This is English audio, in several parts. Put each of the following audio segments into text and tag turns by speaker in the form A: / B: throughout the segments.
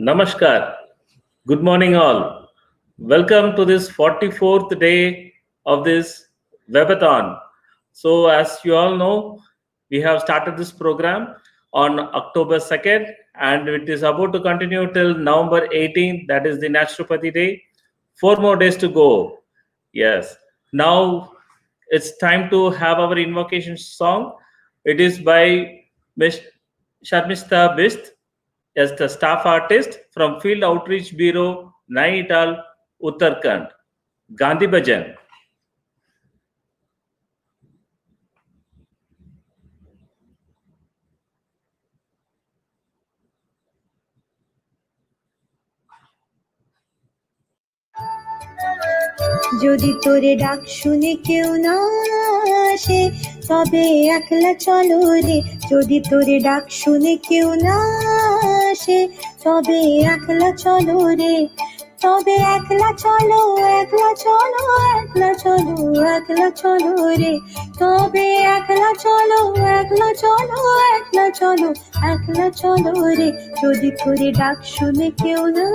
A: Namaskar. Good morning, all. Welcome to this 44th day of this webathon. So, as you all know, we have started this program on October 2nd, and it is about to continue till November 18th. That is the Naturopathy Day. 4 more days to go. Yes. Now it's time to have our invocation song. It is by Ms. Sharmista Bist as the staff artist from Field Outreach Bureau, Nainital, Uttarakhand. Gandhi Bhajan.
B: যদি তোরে ডাক শুনে কেউ না আসে তবে একলা চলো রে, যদি তোরে ডাক শুনে কেউ না আসে তবে একলা চলো রে, তবে একলা চলো, একলা চলো, একলা চলো, একলা চলো রে, তবে একলা চলো, একলা চলো, একলা চলো, একলা চলো রে, যদি তোরে ডাক শুনে কেউ না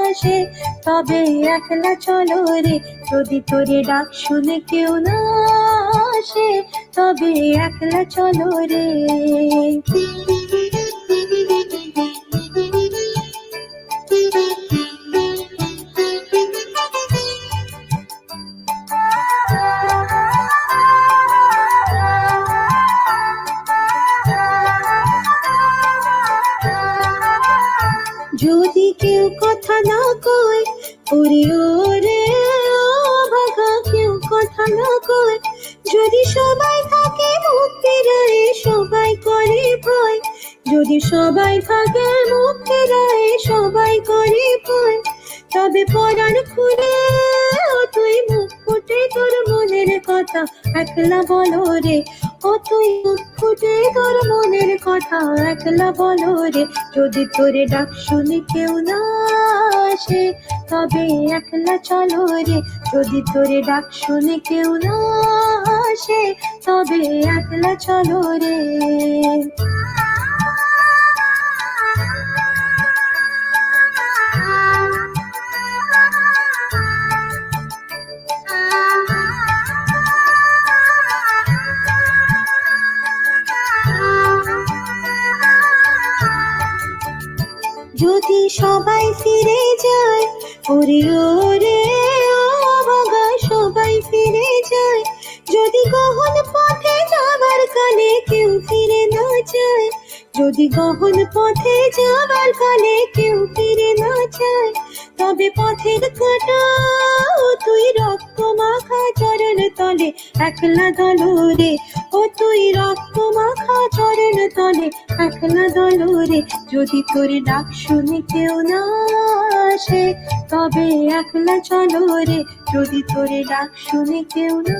B: আসে তবে একলা চলো রে, যদি তোরে ডাক শুনে কেউ না আসে তবে একলা চলো রে। যদি কেউ কথা না কয় ওরে ওরে ভাগা, কেউ কথা না কয়, যদি সবাই থাকে মুখ ফিরায়ে সবাই করে ভয়, যদি সবাই থাকে মুখ ফিরায়ে সবাই করে ভয়, তবে পরাণ খুলে তুই মুখ ফুটে তোর মনের কথা একলা বলো রে, ও তুই মুখ ফুটে তোর মনের কথা একলা বলো রে, যদি তোরে ডাক শুনে কেউ না আসে তবে একলা চলো রে, যদি তোরে ডাক শুনে কেউ না আসে তবে একলা চলো রে। যদি সবাই ফিরে যায় ওরে ওরে ভাগা, সবাই ফিরে যায়, যদি গহন পথে যাবার কালে কেউ ফিরে না যায়, যদি গহন পথে যাবার কালে কেউ ফিরে না যায়, তবে পথের কাটা তুই রক্ত মাখা চরণ তলে একলা দলো রে, ও তুই রক্ত মাখা চরণ তলে একলা দলো রে, যদি তোরে ডাক শুনে কেউ না আসে তবে একলা চলো রে, যদি তোরে ডাক শুনে কেউ না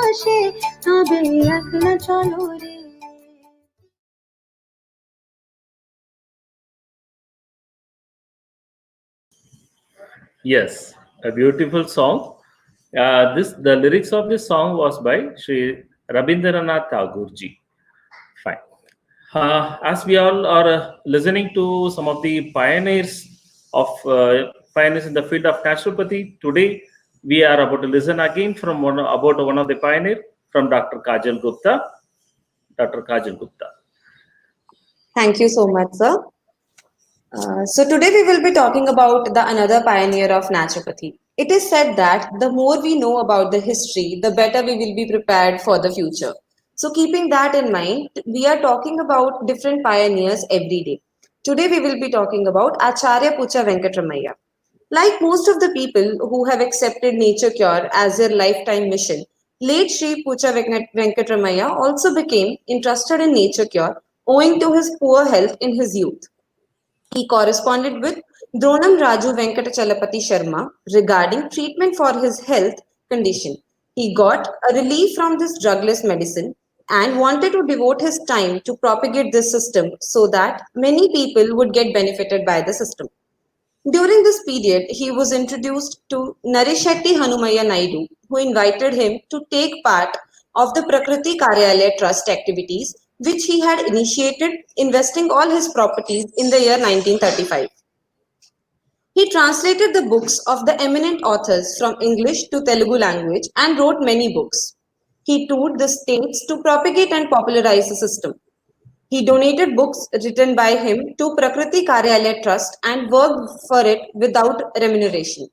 B: আসে তবে একলা চলো রে।
A: Yes, a beautiful song. The lyrics of this song was by Sri Rabindranath Tagore ji. Fine. As we all are listening to some of the pioneers in the field of naturopathy, today we are about to listen again from one of the pioneer, from Dr. Kajal Gupta. Dr. Kajal Gupta.
C: Thank you so much, sir. So today we will be talking about another pioneer of naturopathy. It is said that the more we know about the history, the better we will be prepared for the future. So keeping that in mind, we are talking about different pioneers every day. Today we will be talking about Acharya Pucha Venkatramaya. Like most of the people who have accepted nature cure as their lifetime mission, late Sri Pucha Venkatramaya also became interested in nature cure owing to his poor health in his youth. He corresponded with Dronam Raju Venkatachalapati Sharma regarding treatment for his health condition. He got a relief from this drugless medicine and wanted to devote his time to propagate this system so that many people would get benefited by the system. During this period, he was introduced to Narishetty Hanumaya Naidu, who invited him to take part of the Prakriti Karyalaya Trust activities which he had initiated, investing all his properties in the year 1935. He translated the books of the eminent authors from English to Telugu language and wrote many books. He toured the states to propagate and popularize the system. He donated books written by him to Prakriti Karyalaya Trust and worked for it without remuneration.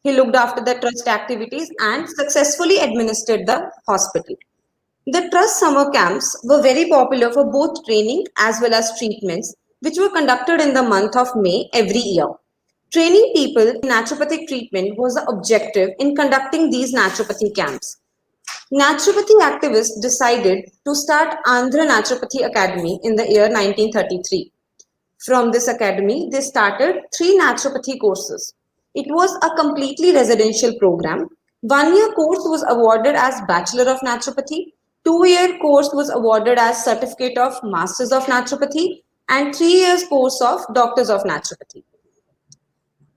C: He looked after the trust activities and successfully administered the hospital. The trust summer camps were very popular for both training as well as treatments, which were conducted in the month of May every year. Training people in naturopathic treatment was the objective in conducting these naturopathy camps. Naturopathy activists decided to start Andhra Naturopathy Academy in the year 1933. From this academy, they started three naturopathy courses. It was a completely residential program. 1 year course was awarded as Bachelor of Naturopathy, 2 year course was awarded as Certificate of Masters of Naturopathy, and 3 years course of Doctors of Naturopathy.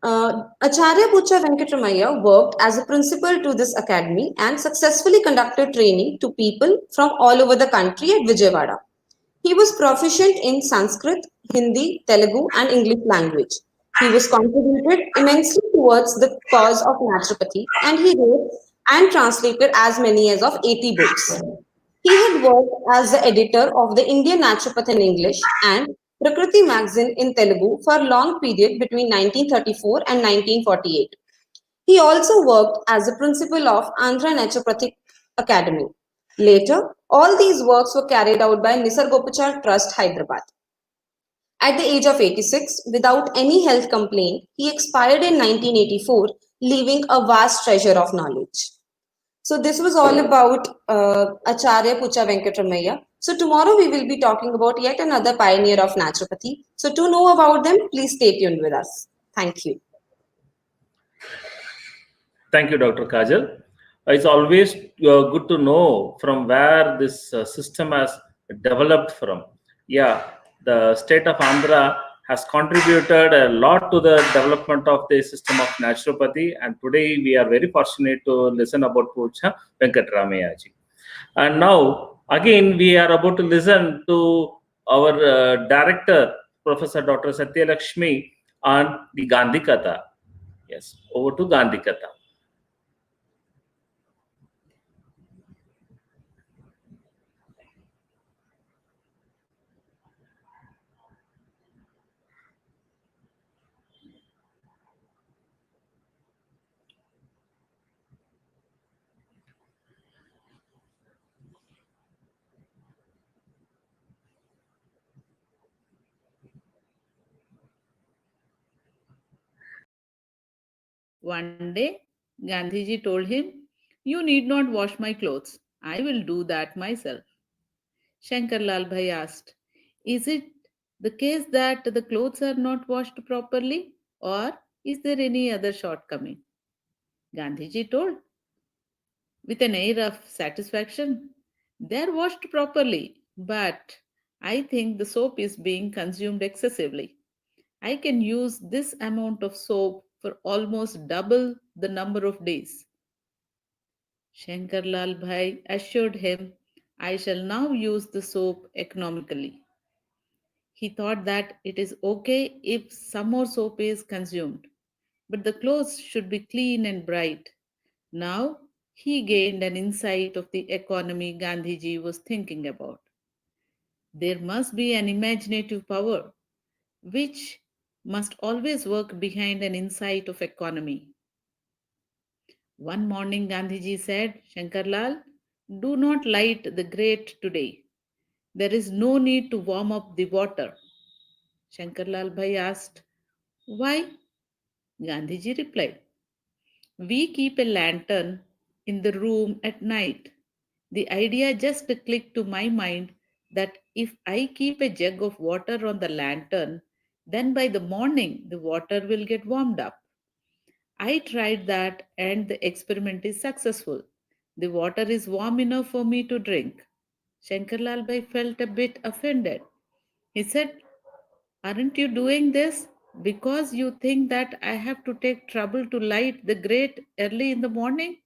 C: Acharya Pucha Venkatramaya worked as a principal to this academy and successfully conducted training to people from all over the country at Vijayawada. He was proficient in Sanskrit, Hindi, Telugu, and English language. He was contributed immensely towards the cause of naturopathy, and he wrote and translated as many as of 80 books. He had worked as the editor of the Indian Naturopath in English and Prakriti magazine in Telugu for a long period between 1934 and 1948. He also worked as the principal of Andhra Naturopathic Academy. Later, all these works were carried out by Nisargopachar Trust, Hyderabad. At the age of 86, without any health complaint, he expired in 1984, leaving a vast treasure of knowledge. So this was all about Acharya Pucha Venkatramaya. So tomorrow we will be talking about yet another pioneer of naturopathy. So to know about them, please stay tuned with us. Thank you.
A: Thank you, Dr. Kajal. It's always good to know from where this system has developed from. Yeah, the state of Andhra has contributed a lot to the development of the system of naturopathy, and today we are very fortunate to listen about Pucha Venkatramaya ji. And now, again, we are about to listen to our director, Professor Dr. Satya Lakshmi, on the Gandhi Katha. Yes, over to Gandhi Katha.
D: One day, Gandhiji told him, "You need not wash my clothes. I will do that myself." Shankar Lal Bhai asked, "Is it the case that the clothes are not washed properly, or is there any other shortcoming?" Gandhiji told, with an air of satisfaction, "They are washed properly, but I think the soap is being consumed excessively. I can use this amount of soap for almost double the number of days." Shankar Lal Bhai assured him, "I shall now use the soap economically." He thought that it is okay if some more soap is consumed, but the clothes should be clean and bright. Now he gained an insight of the economy Gandhiji was thinking about. There must be an imaginative power which must always work behind an insight of economy. One morning Gandhiji said, "Shankarlal, do not light the grate today. There is no need to warm up the water." Shankarlal Bhai asked, "Why?" Gandhiji replied, "We keep a lantern in the room at night. The idea just clicked to my mind that if I keep a jug of water on the lantern, then by the morning the water will get warmed up. I tried that and the experiment is successful. The water is warm enough for me to drink." Shankarlal Bhai felt a bit offended. He said, "Aren't you doing this because you think that I have to take trouble to light the grate early in the morning?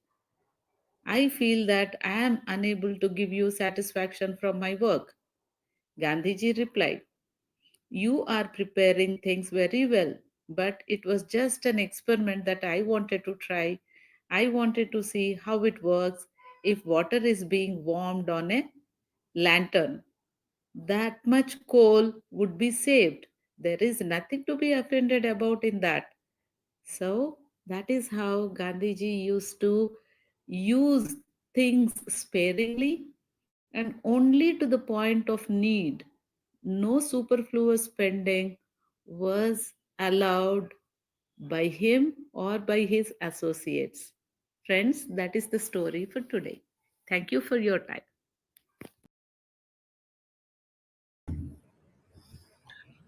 D: I feel that I am unable to give you satisfaction from my work. Gandhiji replied, "You are preparing things very well, but it was just an experiment that I wanted to try. I wanted to see how it works if water is being warmed on a lantern. That much coal would be saved. There is nothing to be offended about in that." So that is how Gandhiji used to use things sparingly and only to the point of need. No superfluous spending was allowed by him or by his associates. Friends, that is the story for today. Thank you for your time.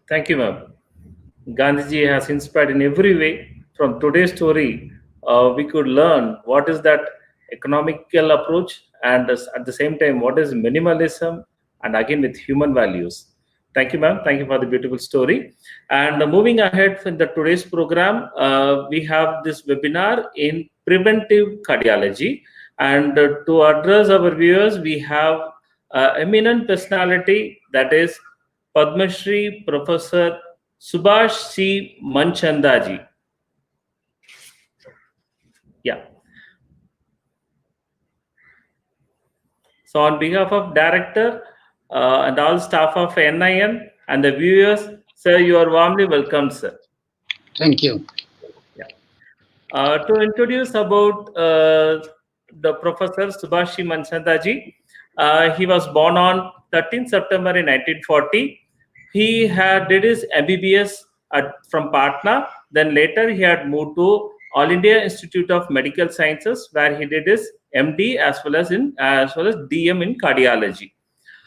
A: Thank you, ma'am. Gandhiji has inspired in every way. From today's story, we could learn what is that economical approach, and at the same time, what is minimalism, and again with human values. Thank you, ma'am. Thank you for the beautiful story. And moving ahead in the today's program, we have this webinar in preventive cardiology. And to address our viewers, we have eminent personality, that is Padma Shri Professor Subhash C. Manchanda ji. Yeah. So on behalf of director and all staff of NIN and the viewers, sir, you are warmly welcome, sir.
E: Thank you.
A: Yeah. To introduce about the Professor Subhash C. Manchanda ji, he was born on 13th September in 1940. He had did his MBBS from Patna. Then later he had moved to All India Institute of Medical Sciences, where he did his MD as well as DM in cardiology.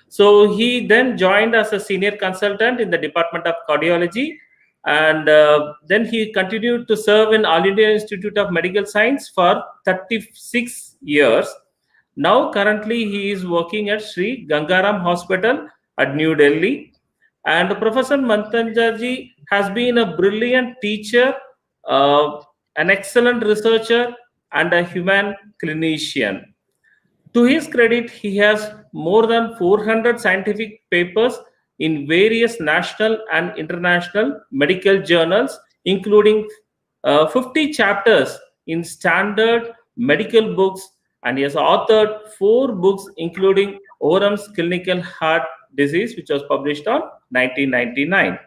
A: So he then joined as a senior consultant in the Department of Cardiology, and then he continued to serve in All India Institute of Medical Science for 36 years. Now, currently, he is working at Sri Gangaram Hospital at New Delhi. And Professor Mantanjaji has been a brilliant teacher, an excellent researcher, and a human clinician. To his credit, he has more than 400 scientific papers in various national and international medical journals, including 50 chapters in standard medical books, and he has authored 4 books, including Orum's Clinical Heart Disease, which was published on 1999.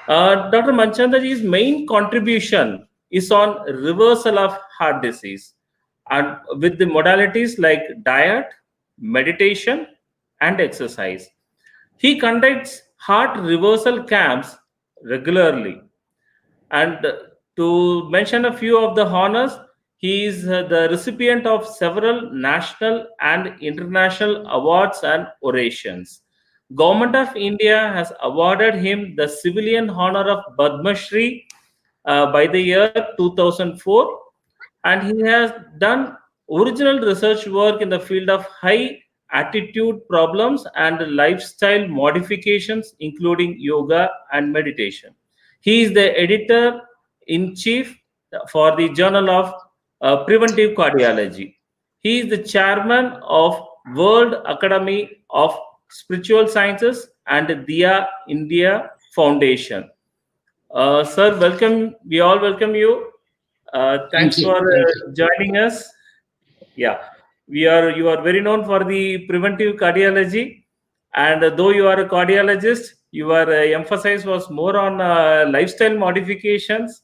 A: Dr. Manchandaji's main contribution is on reversal of heart disease, and with the modalities like diet, meditation, and exercise. He conducts heart reversal camps regularly. And to mention a few of the honors, he is the recipient of several national and international awards and orations. Government of India has awarded him the civilian honor of Padma Shri by the year 2004, and he has done original research work in the field of high attitude problems and lifestyle modifications, including yoga and meditation. He is the editor in chief for the Journal of Preventive Cardiology. He is the chairman of World Academy of Spiritual Sciences and Diya India Foundation. Sir, welcome. We all welcome you.
E: Thank
A: Thanks
E: you.
A: for
E: Thank you.
A: joining us. Yeah, you are very known for the preventive cardiology, and though you are a cardiologist, your emphasis was more on lifestyle modifications,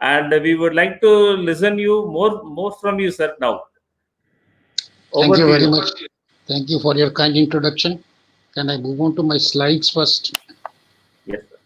A: and we would like to listen you more from you, sir. Now,
E: Thank
A: over
E: you
A: to
E: very
A: you.
E: much. Thank you for your kind introduction. Can I move on to my slides first?
A: Yes, sir.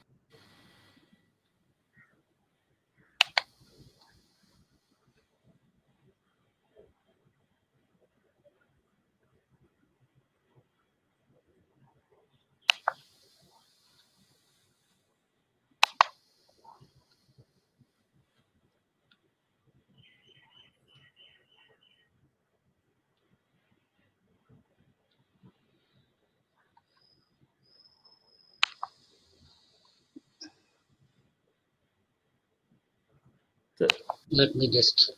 A: Sir,
E: Let me just.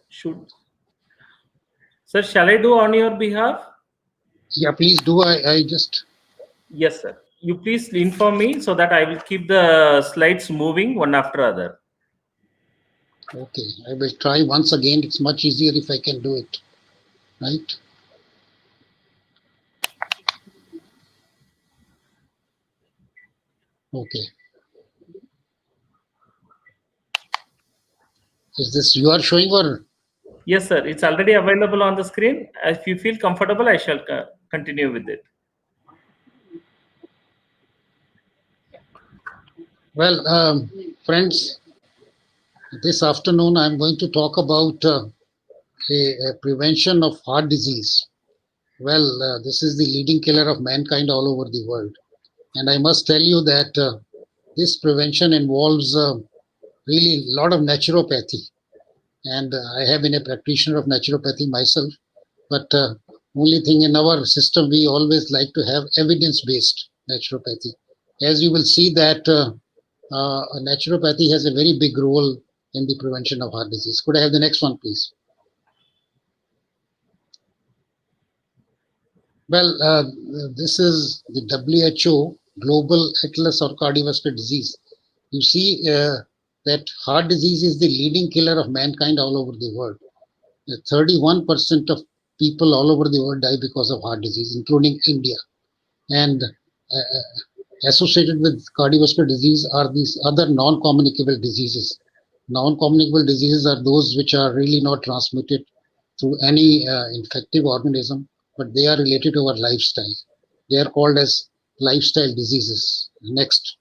A: should sir, shall I do on your behalf?
E: Yeah, please do. I just
A: Yes, sir. You please inform me so that I will keep the slides moving one after other.
E: Okay, I will try once again. It's much easier if I can do it, right? Okay. Is this you are showing or?
A: Yes, sir. It's already available on the screen. If you feel comfortable, I shall continue with it.
E: Well, friends, this afternoon I'm going to talk about a prevention of heart disease. Well, this is the leading killer of mankind all over the world. And I must tell you that this prevention involves really a lot of naturopathy. And I have been a practitioner of naturopathy myself. But only thing in our system, we always like to have evidence-based naturopathy. As you will see that naturopathy has a very big role in the prevention of heart disease. Could I have the next one, please? Well, this is the WHO Global Atlas of Cardiovascular Disease. You see that heart disease is the leading killer of mankind all over the world. 31% of people all over the world die because of heart disease, including India. And associated with cardiovascular disease are these other non-communicable diseases. Non-communicable diseases are those which are really not transmitted through any infective organism, but they are related to our lifestyle. They are called as lifestyle diseases. Next.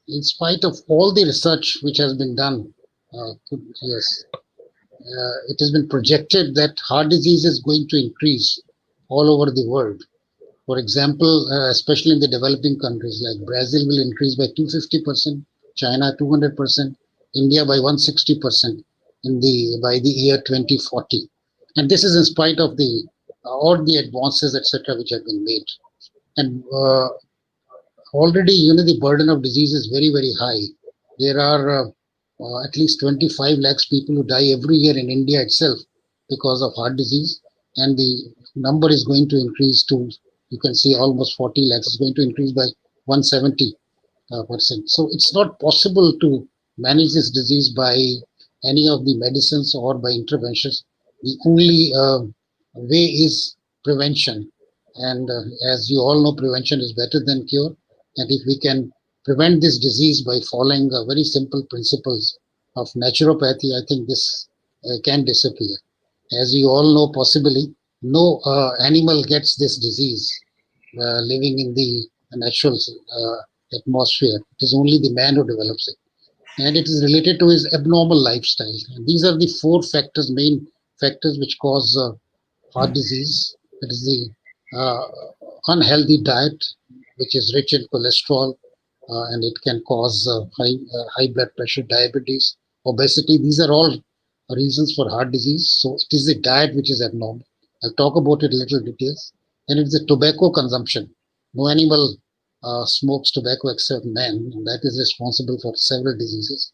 E: In spite of all the research which has been done, yes, it has been projected that heart disease is going to increase all over the world. For example, especially in the developing countries like Brazil will increase by 250%, China 200%, India by 160% by the year 2040. And this is in spite of the all the advances, etc., which have been made. And already, the burden of disease is very, very high. There are at least 25 lakhs people who die every year in India itself because of heart disease, and the number is going to increase to, you can see, almost 40 lakhs. It's going to increase by 170%. So it's not possible to manage this disease by any of the medicines or by interventions. The only way is prevention. And as you all know, prevention is better than cure. And if we can prevent this disease by following very simple principles of naturopathy, I think this can disappear. As you all know, possibly no animal gets this disease living in the natural atmosphere. It is only the man who develops it. And it is related to his abnormal lifestyle. And these are the four factors, main factors, which cause heart disease. It is the unhealthy diet, which is rich in cholesterol, and it can cause high blood pressure, diabetes, obesity. These are all reasons for heart disease. So it is the diet which is abnormal. I'll talk about it in little details. And it's the tobacco consumption. No animal smokes tobacco except man, and that is responsible for several diseases.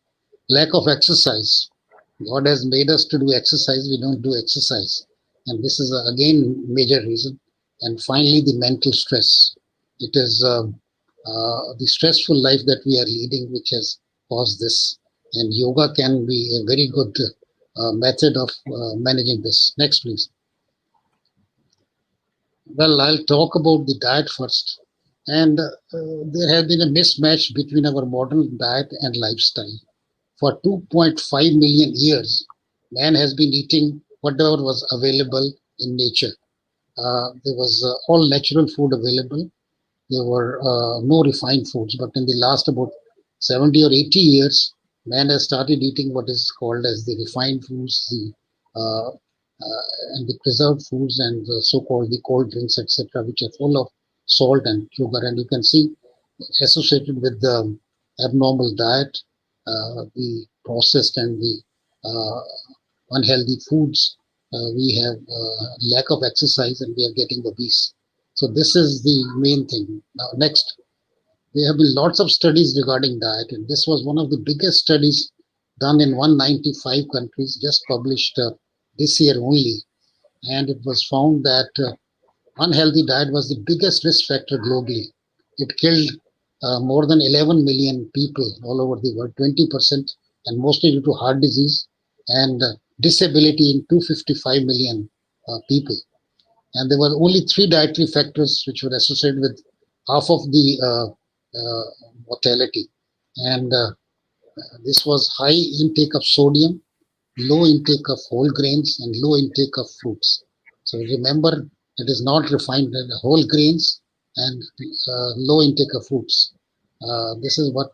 E: Lack of exercise. God has made us to do exercise. We don't do exercise, and this is again major reason. And finally, the mental stress. It is the stressful life that we are leading which has caused this. And yoga can be a very good method of managing this. Next, please. Well, I'll talk about the diet first. And there has been a mismatch between our modern diet and lifestyle. For 2.5 million years, man has been eating whatever was available in nature. There was all natural food available. There were no refined foods. But in the last about 70 or 80 years, man has started eating what is called as the refined foods, and the preserved foods, and the so-called the cold drinks, etc., which are full of salt and sugar. And you can see associated with the abnormal diet, the processed and the uh, unhealthy foods. We have lack of exercise, and we are getting obese. So this is the main thing. Now, next, there have been lots of studies regarding diet, and this was one of the biggest studies done in 195 countries, just published this year only. And it was found that unhealthy diet was the biggest risk factor globally. It killed more than 11 million people all over the world, 20%, and mostly due to heart disease and disability in 255 million people. And there were only three dietary factors which were associated with half of the mortality. And this was high intake of sodium, low intake of whole grains, and low intake of fruits. So remember, it is not refined whole grains and low intake of fruits. This is what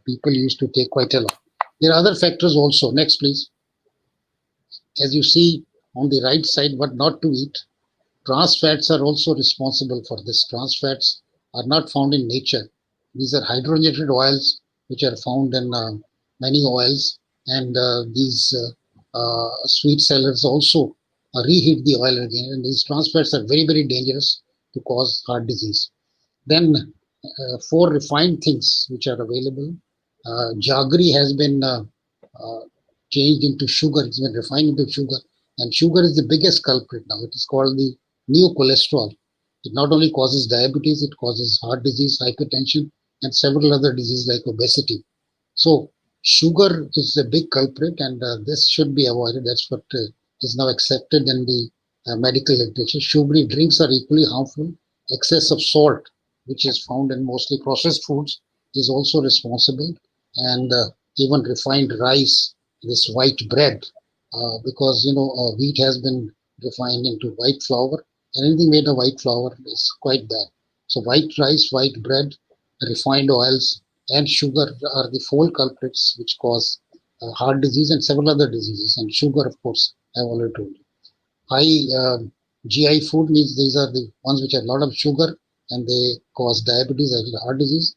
E: people used to take quite a lot. There are other factors also. Next, please. As you see on the right side, what not to eat. Trans fats are also responsible for this. Trans fats are not found in nature. These are hydrogenated oils which are found in many oils, and these sweet sellers also reheat the oil again. And these trans fats are very, very dangerous to cause heart disease. Then, for refined things which are available, jaggery has been changed into sugar. It's been refined into sugar, and sugar is the biggest culprit now. It is called the new cholesterol. It not only causes diabetes, it causes heart disease, hypertension, and several other diseases like obesity. So sugar is a big culprit, and this should be avoided. That's what is now accepted in the medical literature. Sugary drinks are equally harmful. Excess of salt, which is found in mostly processed foods, is also responsible, and even refined rice, this white bread, because wheat has been refined into white flour. Anything made of white flour is quite bad. So white rice, white bread, refined oils, and sugar are the four culprits which cause heart disease and several other diseases. And sugar, of course, I've already told you. High GI food means these are the ones which have a lot of sugar and they cause diabetes as well as heart disease.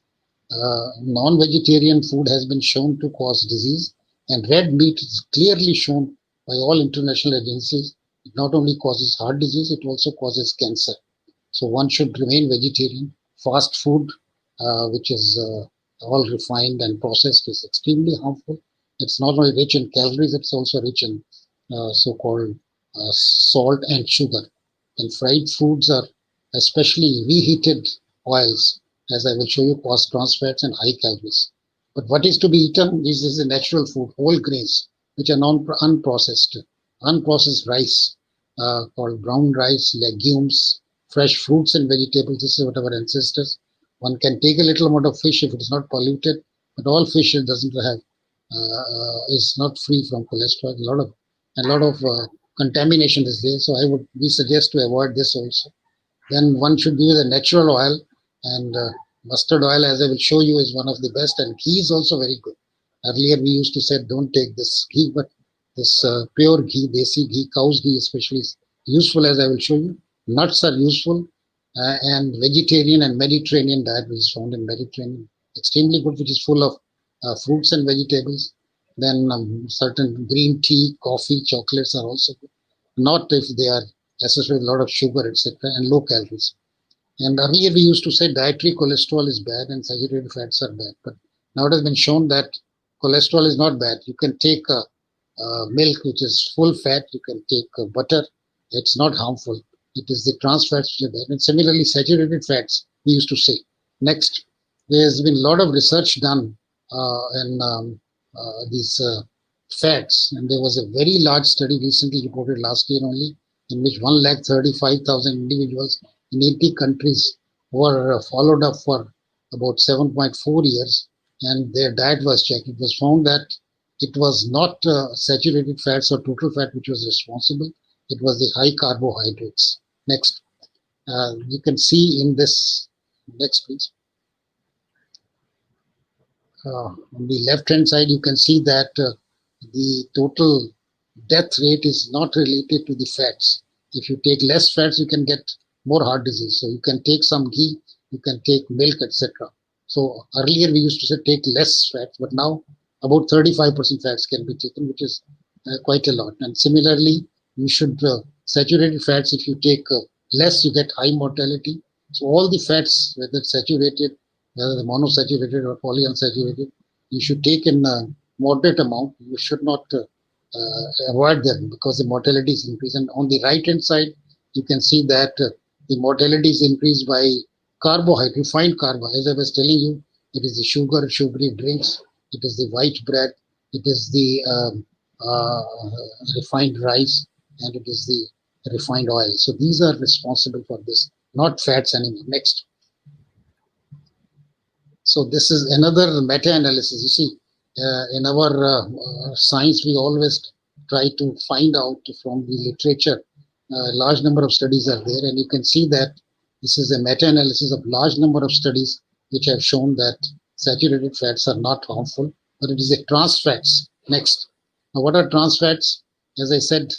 E: Non-vegetarian food has been shown to cause disease, and red meat is clearly shown by all international agencies. It not only causes heart disease, it also causes cancer. So one should remain vegetarian. Fast food, which is all refined and processed, is extremely harmful. It's not only rich in calories, it's also rich in so-called salt and sugar. And fried foods are especially reheated oils, as I will show you, cause trans fats and high calories. But what is to be eaten? This is a natural food, whole grains, which are unprocessed. Unprocessed rice, called brown rice, legumes, fresh fruits and vegetables. This is what our ancestors. One can take a little amount of fish if it is not polluted, but all fish it doesn't have is not free from cholesterol. A lot of contamination is there. So we suggest to avoid this also. Then one should use a natural oil, and mustard oil, as I will show you, is one of the best, and ghee is also very good. Earlier we used to say don't take this ghee, but this pure ghee, desi ghee, cow's ghee especially, is useful, as I will show you. Nuts are useful, and vegetarian and Mediterranean diet, which is found in Mediterranean, extremely good, which is full of fruits and vegetables. Then certain green tea, coffee, chocolates are also good. Not if they are associated with a lot of sugar, etc., and low calories. And earlier we used to say dietary cholesterol is bad and saturated fats are bad. But now it has been shown that cholesterol is not bad. You can take milk, which is full fat. You can take butter. It's not harmful. It is the trans fats which are bad. And similarly, saturated fats, we used to say. Next, there's been a lot of research done in these fats. And there was a very large study recently reported last year only, in which 135,000 individuals in 80 countries were followed up for about 7.4 years, and their diet was checked. It was found that it was not saturated fats or total fat which was responsible. It was the high carbohydrates. Next, you can see in this, next please. On the left hand side, you can see that the total death rate is not related to the fats. If you take less fats, you can get more heart disease. So you can take some ghee, you can take milk, etc. So earlier we used to say take less fats, but now about 35% fats can be taken, which is quite a lot. And similarly, you should saturated fats, if you take less, you get high mortality. So all the fats, whether saturated, whether the monosaturated or polyunsaturated, you should take in a moderate amount. You should not avoid them because the mortality is increased. And on the right hand side, you can see that the mortality is increased by carbohydrate, refined carbohydrate. As I was telling you, it is the sugar, sugary drinks, it is the white bread, it is the refined rice, and it is the refined oil. So these are responsible for this, not fats anymore. Next. So this is another meta-analysis. You see, in our science, we always try to find out from the literature. A large number of studies are there, and you can see that this is a meta-analysis of large number of studies which have shown that saturated fats are not harmful, but it is a trans fats. Next. Now, what are trans fats? As I said,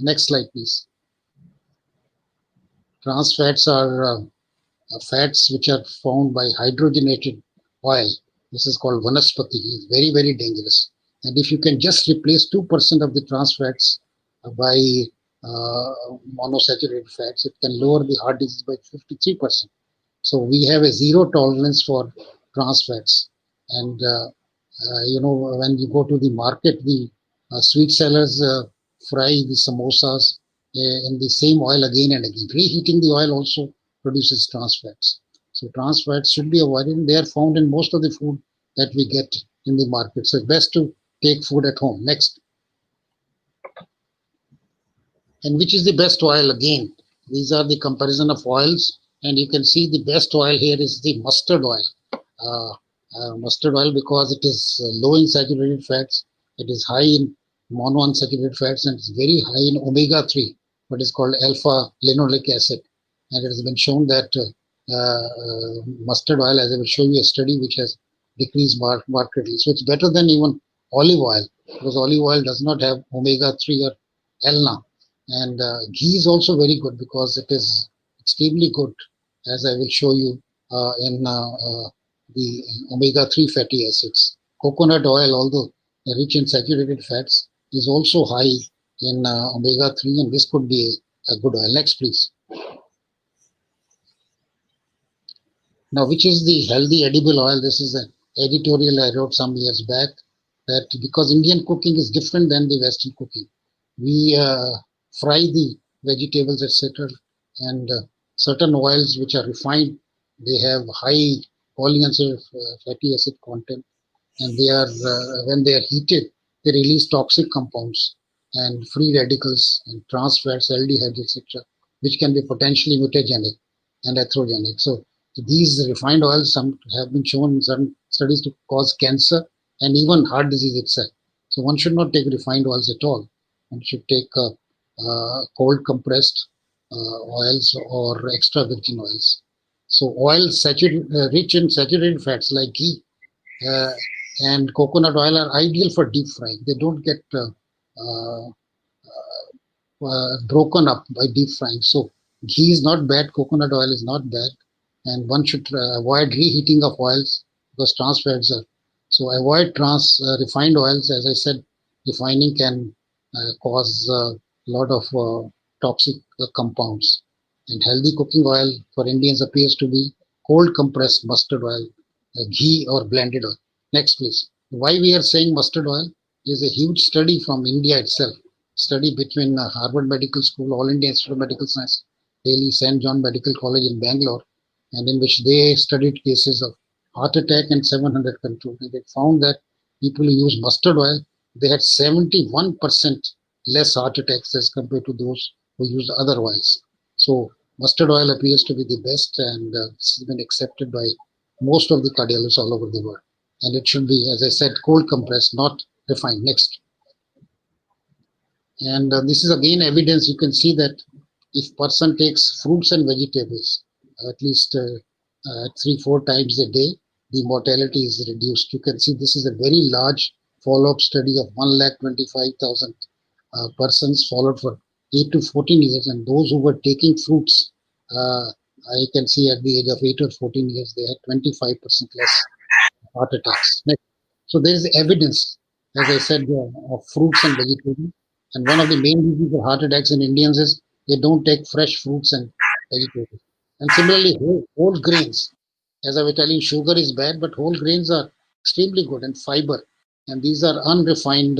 E: next slide, please. Trans fats are fats which are found by hydrogenated oil. This is called vanaspati. It's very, very dangerous. And if you can just replace 2% of the trans fats by monosaturated fats, it can lower the heart disease by 53%. So we have a zero tolerance for trans fats. And, when you go to the market, the sweet sellers fry the samosas in the same oil again and again. Reheating the oil also produces trans fats. So trans fats should be avoided. And they are found in most of the food that we get in the market. So it's best to take food at home. Next. And which is the best oil? Again, these are the comparison of oils, and you can see the best oil here is the mustard oil. Uh, Mustard oil, because it is low in saturated fats, it is high in monounsaturated fats, and it's very high in omega-3, what is called alpha linoleic acid. And it has been shown that mustard oil, as I will show you a study which has decreased markedly. So it's better than even olive oil, because olive oil does not have omega-3 or elna. And ghee is also very good because it is extremely good, as I will show you in the omega-3 fatty acids. Coconut oil, although rich in saturated fats, is also high in omega-3, and this could be a good oil. Next, please. Now, which is the healthy edible oil? This is an editorial I wrote some years back, that because Indian cooking is different than the Western cooking. We fry the vegetables, etc., and certain oils which are refined, they have high polyunsaturated fatty acid content, and they are when they are heated, they release toxic compounds and free radicals and trans fats, aldehydes, etc., which can be potentially mutagenic and atherogenic. So these refined oils some have been shown in some studies to cause cancer and even heart disease itself. So one should not take refined oils at all. One should take cold compressed oils or extra virgin oils. So oils rich in saturated fats like ghee uh, and coconut oil are ideal for deep frying. They don't get uh, broken up by deep frying. So ghee is not bad, coconut oil is not bad, and one should avoid reheating of oils because trans fats are. So avoid trans refined oils. As I said, refining can cause a lot of toxic compounds. And healthy cooking oil for Indians appears to be cold compressed mustard oil, ghee or blended oil. Next, please. Why we are saying mustard oil is a huge study from India itself. Study between Harvard Medical School, All India Institute of Medical Science, Delhi, St. John Medical College in Bangalore, and in which they studied cases of heart attack and 700 control. And they found that people who use mustard oil, they had 71% less heart attacks as compared to those who use other oils. So mustard oil appears to be the best, and this has been accepted by most of the cardiologists all over the world. And it should be, as I said, cold compressed, not refined. Next. And this is again evidence. You can see that if person takes fruits and vegetables at least 3-4 times a day, the mortality is reduced. You can see this is a very large follow-up study of 1,25,000 persons followed for 8 to 14 years, and those who were taking fruits, I can see at the age of 8 or 14 years, they had 25% less heart attacks. Next. So there is evidence, as I said, of fruits and vegetables. And one of the main reasons for heart attacks in Indians is they don't take fresh fruits and vegetables. And similarly, whole grains. As I was telling, sugar is bad, but whole grains are extremely good, and fiber. And these are unrefined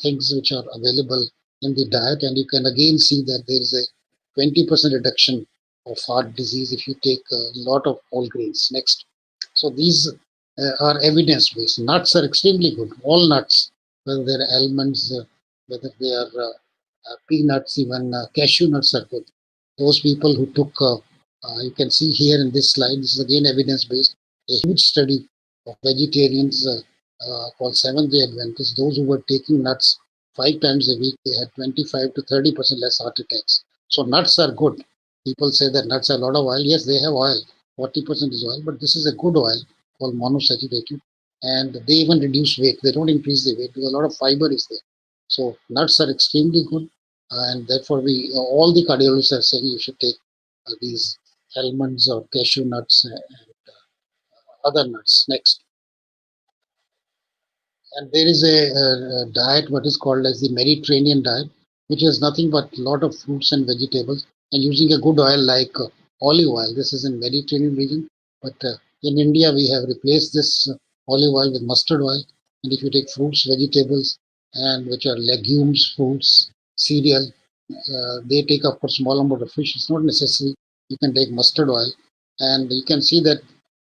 E: things which are available in the diet, and you can again see that there is a 20% reduction of heart disease if you take a lot of whole grains. Next. So these are evidence based. Nuts are extremely good. All nuts, whether they're almonds, whether they are peanuts, even cashew nuts are good. Those people who took, you can see here in this slide, this is again evidence based, a huge study of vegetarians called Seventh day Adventists. Those who were taking nuts 5 times a week, they had 25 to 30% less heart attacks. So nuts are good. People say that nuts have a lot of oil. Yes, they have oil. 40% is oil, but this is a good oil called monosaturated, and they even reduce weight. They don't increase the weight because a lot of fiber is there. So nuts are extremely good, and therefore we all the cardiologists are saying you should take these almonds or cashew nuts and other nuts. Next. And there is a diet what is called as the Mediterranean diet, which is nothing but a lot of fruits and vegetables and using a good oil like olive oil. This is in Mediterranean region, but in India we have replaced this olive oil with mustard oil. And if you take fruits, vegetables, and which are legumes, fruits, cereal, they take up for small amount of fish. It's not necessary. You can take mustard oil, and you can see that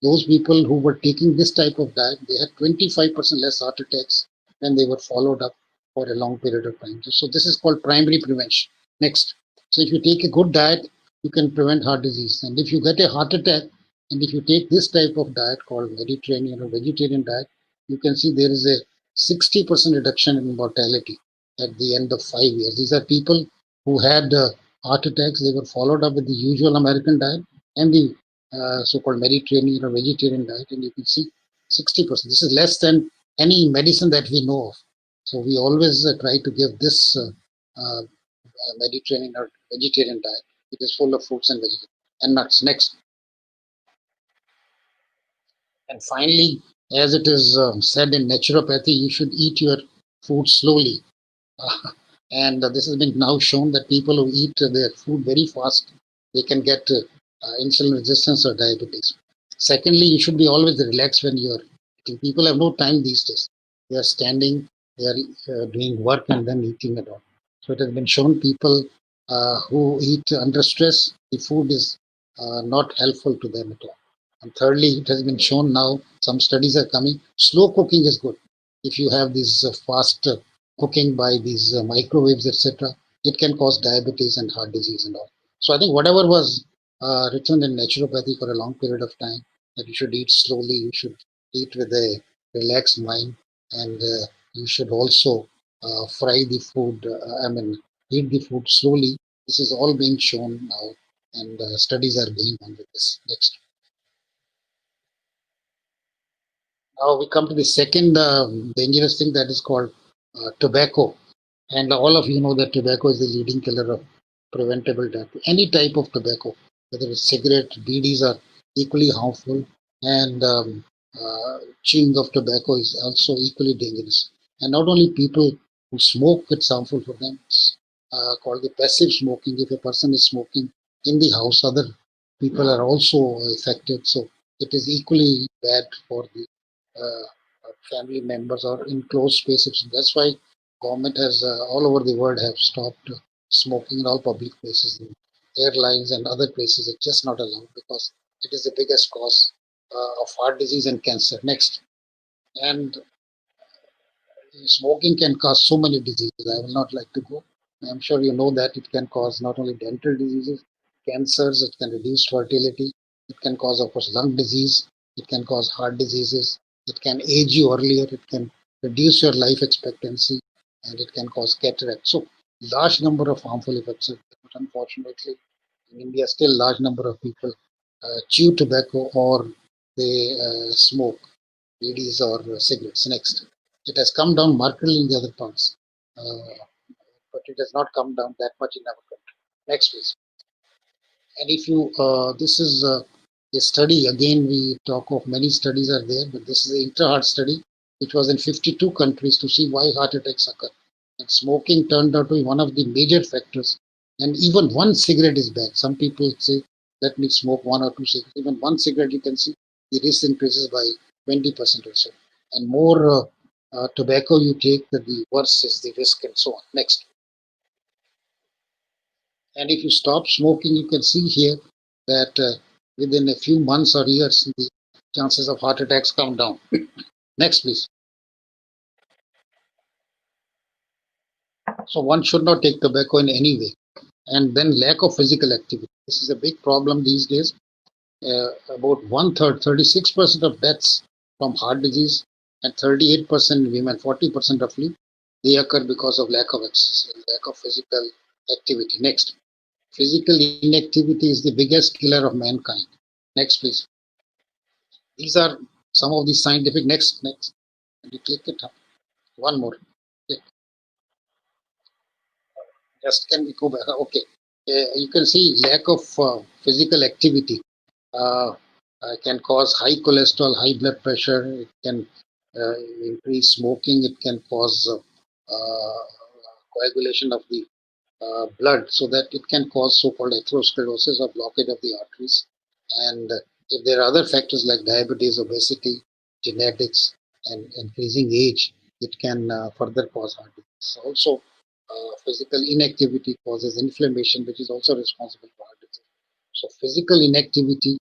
E: those people who were taking this type of diet, they had 25% less heart attacks when they were followed up for a long period of time. So this is called primary prevention. Next. So if you take a good diet, you can prevent heart disease. And if you get a heart attack, and if you take this type of diet called Mediterranean or vegetarian diet, you can see there is a 60% reduction in mortality at the end of 5 years. These are people who had heart attacks. They were followed up with the usual American diet and the so-called Mediterranean or vegetarian diet, and you can see 60%. This is less than any medicine that we know of. So we always try to give this Mediterranean or vegetarian diet. It is full of fruits and vegetables and nuts. Next. And finally, as it is said in naturopathy, you should eat your food slowly. And this has been now shown that people who eat their food very fast, they can get insulin resistance or diabetes. Secondly, you should be always relaxed when you're eating. People have no time these days. They are standing, they are doing work and then eating at all. So it has been shown people who eat under stress, the food is not helpful to them at all. And thirdly, it has been shown now, some studies are coming, slow cooking is good. If you have these fast cooking by these microwaves, etc., it can cause diabetes and heart disease and all. So I think whatever was written in naturopathy for a long period of time, that you should eat slowly, you should eat with a relaxed mind, and you should also fry the food, eat the food slowly. This is all being shown now, and studies are going on with this. Next. Now we come to the second dangerous thing that is called tobacco. And all of you know that tobacco is the leading killer of preventable death. Any type of tobacco, whether it's cigarette, BDs are equally harmful, and chewing of tobacco is also equally dangerous. And not only people who smoke, it's harmful for them. It's called the passive smoking. If a person is smoking in the house, other people are also affected. So it is equally bad for the family members or in closed spaces. That's why government has all over the world have stopped smoking in all public places, in airlines and other places. It's just not allowed because it is the biggest cause of heart disease and cancer. Next. And smoking can cause so many diseases. I will not like to go. I'm sure you know that it can cause not only dental diseases, cancers, it can reduce fertility, it can cause, of course, lung disease, it can cause heart diseases, it can age you earlier, it can reduce your life expectancy, and it can cause cataract. So, large number of harmful effects. But unfortunately, in India, still large number of people chew tobacco or they smoke BDs or cigarettes. Next. It has come down markedly in the other parts, but it has not come down that much in our country. Next, please. And if you, this is a study, again, we talk of many studies are there, but this is an intra-heart study, which was in 52 countries to see why heart attacks occur. And smoking turned out to be one of the major factors. And even one cigarette is bad. Some people say, let me smoke one or two cigarettes. Even one cigarette, you can see the risk increases by 20% or so. And more tobacco you take, the worse is the risk and so on. Next. And if you stop smoking, you can see here that within a few months or years, the chances of heart attacks come down. Next, please. So one should not take tobacco in any way. And then lack of physical activity. This is a big problem these days. About one third, 36% of deaths from heart disease and 38% women, 40% roughly, they occur because of lack of exercise, lack of physical activity. Next, physical inactivity is the biggest killer of mankind. Next, please. These are some of the scientific. Next. And you click it up. One more. Click. Just can we go back? Okay. You can see lack of physical activity can cause high cholesterol, high blood pressure. It can increase smoking. It can cause coagulation of the blood, so that it can cause so-called atherosclerosis or blockage of the arteries. And if there are other factors like diabetes, obesity, genetics, and increasing age, it can further cause heart disease. Also, physical inactivity causes inflammation, which is also responsible for heart disease. So, physical inactivity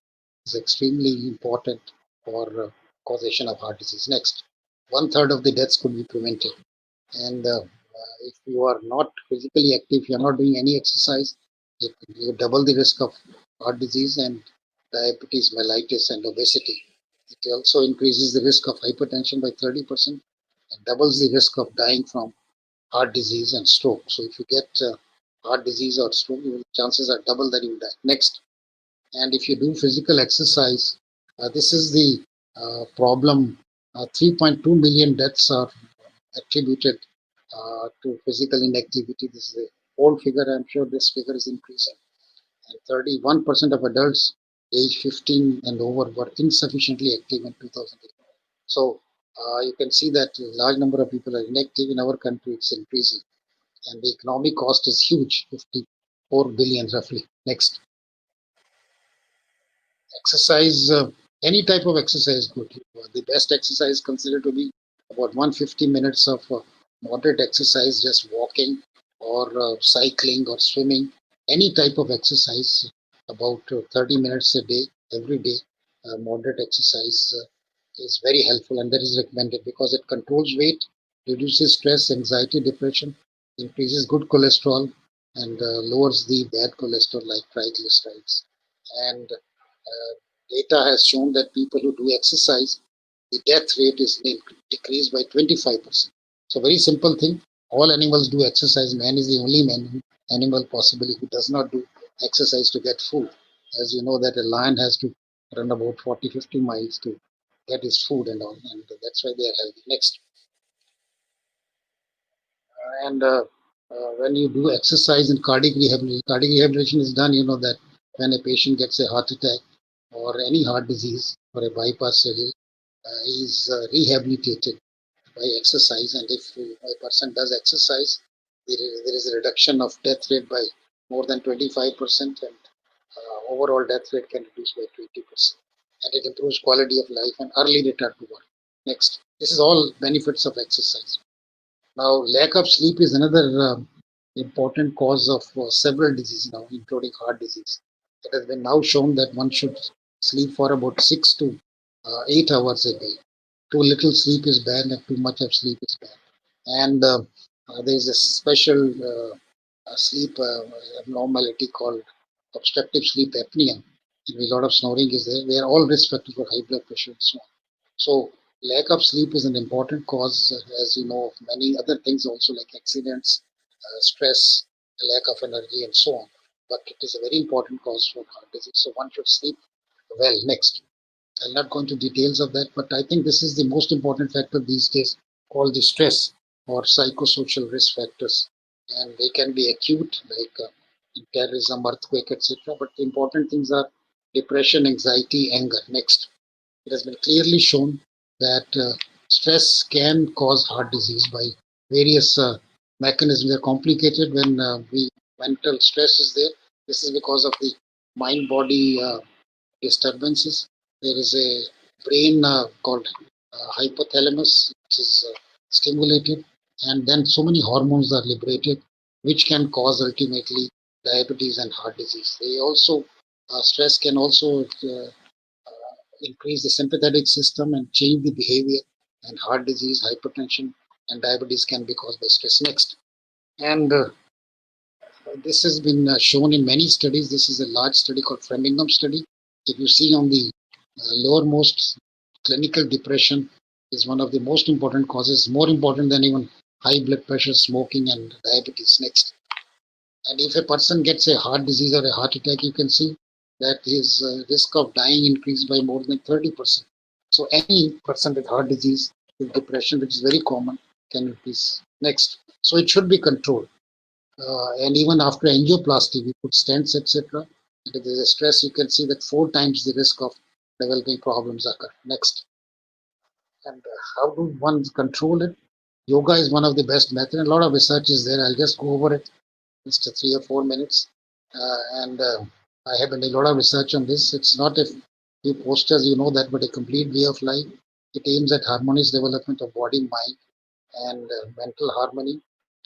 E: is extremely important for causation of heart disease. Next, one third of the deaths could be prevented. And if you are not physically active, you are not doing any exercise, you double the risk of heart disease and diabetes, mellitus, and obesity. It also increases the risk of hypertension by 30% and doubles the risk of dying from heart disease and stroke. So if you get heart disease or stroke, chances are double that you die. Next, and if you do physical exercise, this is the problem. 3.2 million deaths are attributed to physical inactivity. This is a old figure. I'm sure this figure is increasing. And 31% of adults age 15 and over were insufficiently active in 2008. So you can see that a large number of people are inactive in our country. It's increasing. And the economic cost is huge, 54 billion roughly. Next. Exercise, any type of exercise good. The best exercise considered to be about 150 minutes of moderate exercise, just walking or cycling or swimming. Any type of exercise, about 30 minutes a day, every day. Moderate exercise is very helpful, and that is recommended because it controls weight, reduces stress, anxiety, depression, increases good cholesterol, and lowers the bad cholesterol like triglycerides. And data has shown that people who do exercise, the death rate is decreased by 25%. So very simple thing. All animals do exercise. Man is the only animal possibly who does not do exercise to get food. As you know that a lion has to run about 40, 50 miles to get his food and all. And that's why they are healthy. Next. And when you do exercise in cardiac rehabilitation is done, you know that when a patient gets a heart attack or any heart disease or a bypass surgery, is rehabilitated by exercise. And if a person does exercise, there is a reduction of death rate by more than 25%, and overall death rate can reduce by 20%. And it improves quality of life and early return to work. Next, this is all benefits of exercise. Now, lack of sleep is another important cause of several diseases now, including heart disease. It has been now shown that one should sleep for about 6 to 8 hours a day. Too little sleep is bad, and too much of sleep is bad. And there is a special sleep abnormality called obstructive sleep apnea. And a lot of snoring is there. They are all risk factors for high blood pressure and so on. So lack of sleep is an important cause, as you know, of many other things also like accidents, stress, lack of energy, and so on. But it is a very important cause for heart disease. So one should sleep well. Next, I'll not go into details of that, but I think this is the most important factor these days called the stress or psychosocial risk factors. And they can be acute, like terrorism, earthquake, etc. But the important things are depression, anxiety, anger. Next. It has been clearly shown that stress can cause heart disease by various mechanisms. They're complicated when mental stress is there. This is because of the mind-body disturbances. There is a brain called hypothalamus, which is stimulated, and then so many hormones are liberated, which can cause ultimately diabetes and heart disease. They also stress can also increase the sympathetic system and change the behavior. And heart disease, hypertension, and diabetes can be caused by stress. Next, and this has been shown in many studies. This is a large study called Framingham study. If you see on the lowermost, clinical depression is one of the most important causes, more important than even high blood pressure, smoking, and diabetes. Next, and if a person gets a heart disease or a heart attack, you can see that his risk of dying increased by more than 30%. So any person with heart disease, with depression, which is very common, can increase. Next, so it should be controlled. And even after angioplasty, we put stents, etc. And if there's a stress, you can see that 4 times the risk of developing problems occur. Next, and how do one control it? Yoga is one of the best methods. A lot of research is there. I'll just go over it just 3 or 4 minutes. And I have done a lot of research on this. It's not a few posters, you know that, but a complete way of life. It aims at harmonious development of body, mind, and mental harmony.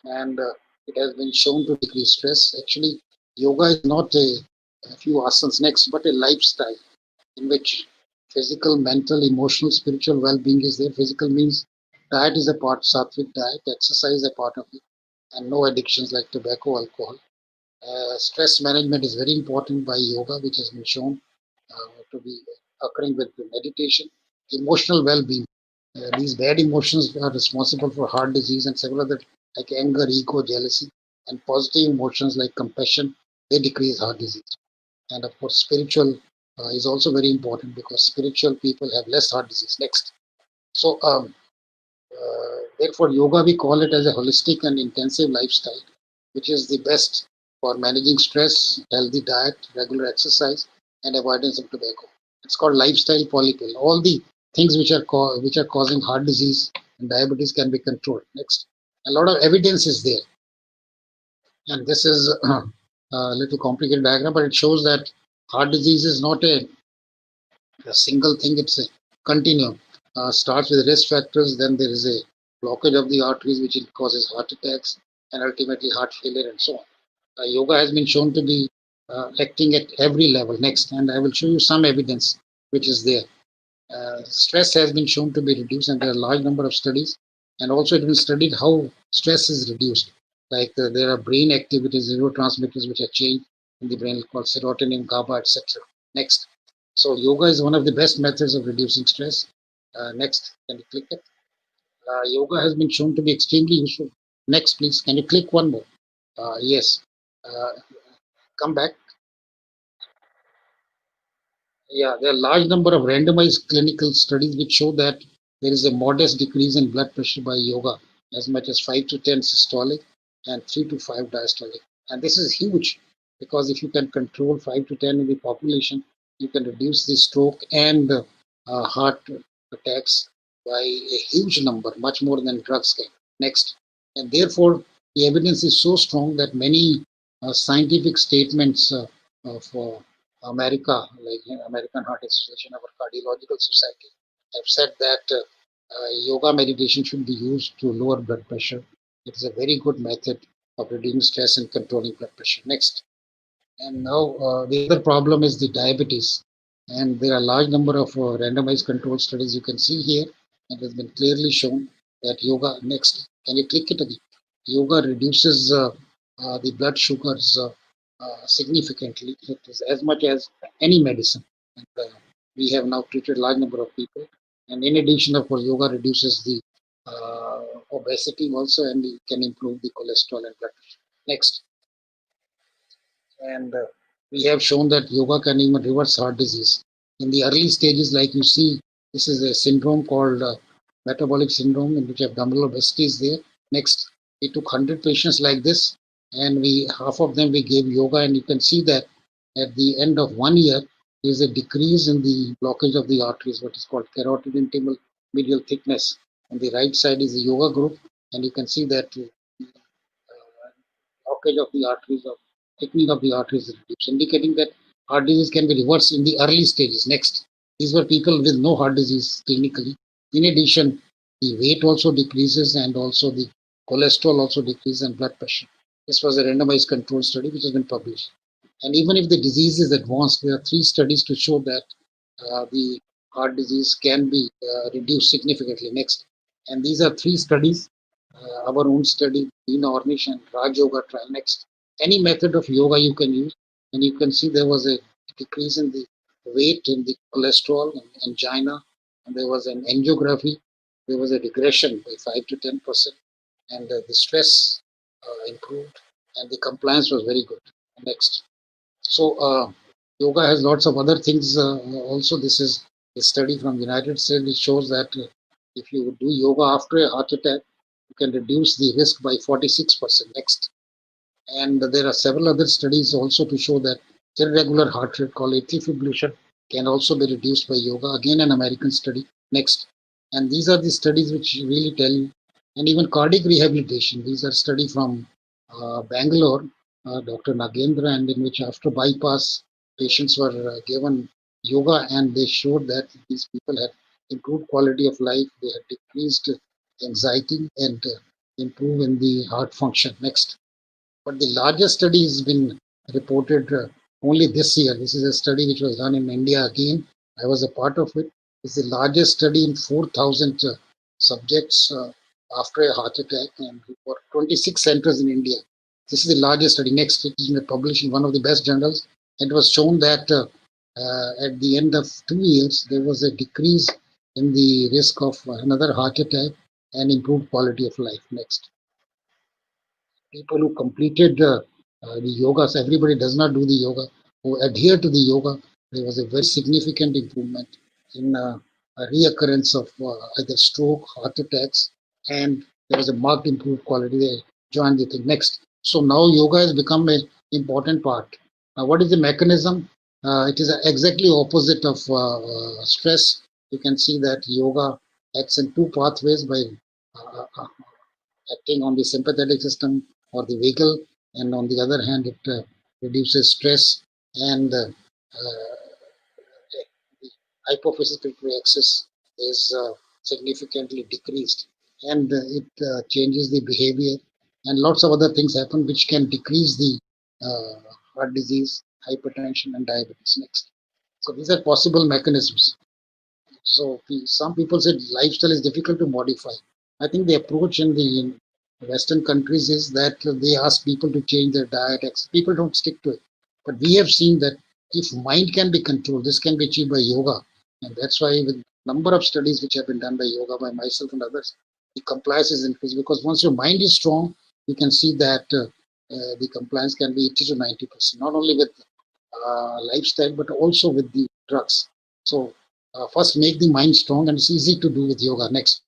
E: And it has been shown to decrease stress. Actually, yoga is not a few asanas next, but a lifestyle in which physical, mental, emotional, spiritual well-being is there. Physical means diet is a part, sattvic diet, exercise is a part of it, and no addictions like tobacco, alcohol. Stress management is very important by yoga, which has been shown to be occurring with meditation. Emotional well-being. These bad emotions are responsible for heart disease and several other like anger, ego, jealousy, and positive emotions like compassion. They decrease heart disease. And of course, spiritual is also very important because spiritual people have less heart disease. Next, so therefore, yoga we call it as a holistic and intensive lifestyle, which is the best for managing stress, healthy diet, regular exercise, and avoidance of tobacco. It's called lifestyle polypill. All the things which are causing heart disease and diabetes can be controlled. Next, a lot of evidence is there, and this is a little complicated diagram, but it shows that heart disease is not a single thing, it's a continuum. Starts with risk factors, then there is a blockage of the arteries which causes heart attacks and ultimately heart failure and so on. Yoga has been shown to be acting at every level. Next, and I will show you some evidence which is there. Stress has been shown to be reduced, and there are a large number of studies. And also, it has been studied how stress is reduced. Like there are brain activities, neurotransmitters which are changed in the brain called serotonin, GABA, etc. Next, so yoga is one of the best methods of reducing stress. Next, can you click it? Yoga has been shown to be extremely useful. Next, please, can you click one more? Yes. Uh, Come back. Yeah, there are a large number of randomized clinical studies which show that there is a modest decrease in blood pressure by yoga, as much as 5 to 10 systolic and 3 to 5 diastolic. And this is huge because if you can control 5 to 10 in the population, you can reduce the stroke and heart attacks by a huge number, much more than drugs can. Next. And therefore, the evidence is so strong that many scientific statements of America, like American Heart Association, our cardiological society, have said that yoga meditation should be used to lower blood pressure. It is a very good method of reducing stress and controlling blood pressure. Next. And now the other problem is the diabetes. And there are a large number of randomized controlled studies you can see here. And it has been clearly shown that yoga, next, can you click it again? Yoga reduces the blood sugars significantly. It is as much as any medicine. And, we have now treated a large number of people. And in addition, of course, yoga reduces the obesity also, and it can improve the cholesterol and blood pressure. Next. And we have shown that yoga can even reverse heart disease. In the early stages, like you see, this is a syndrome called metabolic syndrome in which abdominal obesity is there. Next, we took 100 patients like this, and we half of them we gave yoga, and you can see that at the end of 1 year, there is a decrease in the blockage of the arteries, what is called carotid intimal medial thickness. On the right side is the yoga group, and you can see that blockage of the arteries or thickening of the arteries is reduced, indicating that heart disease can be reversed in the early stages. Next, these were people with no heart disease clinically. In addition, the weight also decreases and also the cholesterol also decreases and blood pressure. This was a randomized control study which has been published. And even if the disease is advanced, there are 3 studies to show that the heart disease can be reduced significantly. Next. And these are 3 studies, our own study, Dean Ornish and Raj Yoga trial. Next. Any method of yoga you can use, and you can see there was a decrease in the weight, in the cholesterol, and angina, and there was an angiography. There was a regression by 5 to 10%, and the stress improved, and the compliance was very good. Next. So yoga has lots of other things also. This is a study from the United States which shows that if you do yoga after a heart attack, you can reduce the risk by 46%. Next. And there are several other studies also to show that irregular heart rate called atrial fibrillation can also be reduced by yoga. Again, an American study. Next. And these are the studies which really tell you. And even cardiac rehabilitation. These are studies from Bangalore, Dr. Nagendra, and in which after bypass, patients were given yoga, and they showed that these people had improved quality of life. They had decreased anxiety and improved in the heart function. Next. But the largest study has been reported only this year. This is a study which was done in India again. I was a part of it. It's the largest study in 4,000 subjects after a heart attack, and for 26 centers in India. This is the largest study. Next, it has been published in one of the best journals. It was shown that at the end of 2 years, there was a decrease in the risk of another heart attack and improved quality of life. Next. People who completed the yogas, everybody does not do the yoga, who adhere to the yoga, there was a very significant improvement in a reoccurrence of either stroke, heart attacks, and there was a marked improved quality. They joined the thing. Next. So now yoga has become an important part. Now, what is the mechanism? It is exactly opposite of stress. You can see that yoga acts in 2 pathways by acting on the sympathetic system or the vagal, and on the other hand, it reduces stress, and the hypophysis pituitary axis is significantly decreased, and it changes the behavior, and lots of other things happen which can decrease the heart disease, hypertension, and diabetes. Next. So these are possible mechanisms. So some people said lifestyle is difficult to modify. I think the approach in the Western countries is that they ask people to change their diet. People don't stick to it. But we have seen that if mind can be controlled, this can be achieved by yoga. And that's why with number of studies which have been done by yoga, by myself and others, the compliance is increased. Because once your mind is strong, you can see that the compliance can be 80 to 90%, not only with lifestyle, but also with the drugs. So first make the mind strong, and it's easy to do with yoga. Next.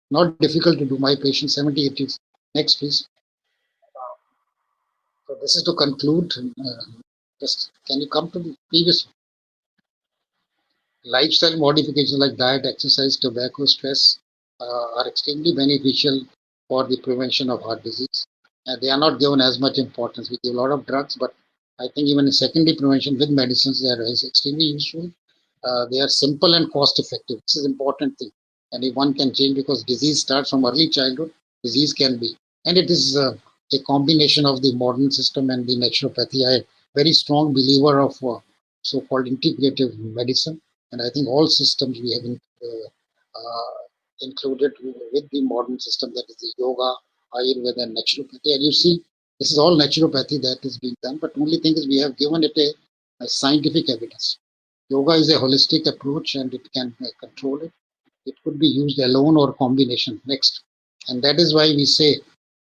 E: Not difficult to do. My patient 70, 80. Next, please. So this is to conclude. Just can you come to the previous lifestyle modifications like diet, exercise, tobacco, stress are extremely beneficial for the prevention of heart disease. They are not given as much importance. We give a lot of drugs, but I think even in secondary prevention with medicines, they are extremely useful. They are simple and cost effective. This is an important thing. And if one can change, because disease starts from early childhood, disease can be. And it is a combination of the modern system and the naturopathy. I am a very strong believer of so-called integrative medicine. And I think all systems we have included with the modern system, that is the yoga, Ayurveda, and naturopathy. And you see, this is all naturopathy that is being done. But the only thing is we have given it a scientific evidence. Yoga is a holistic approach, and it can control it. It could be used alone or combination. Next. And that is why we say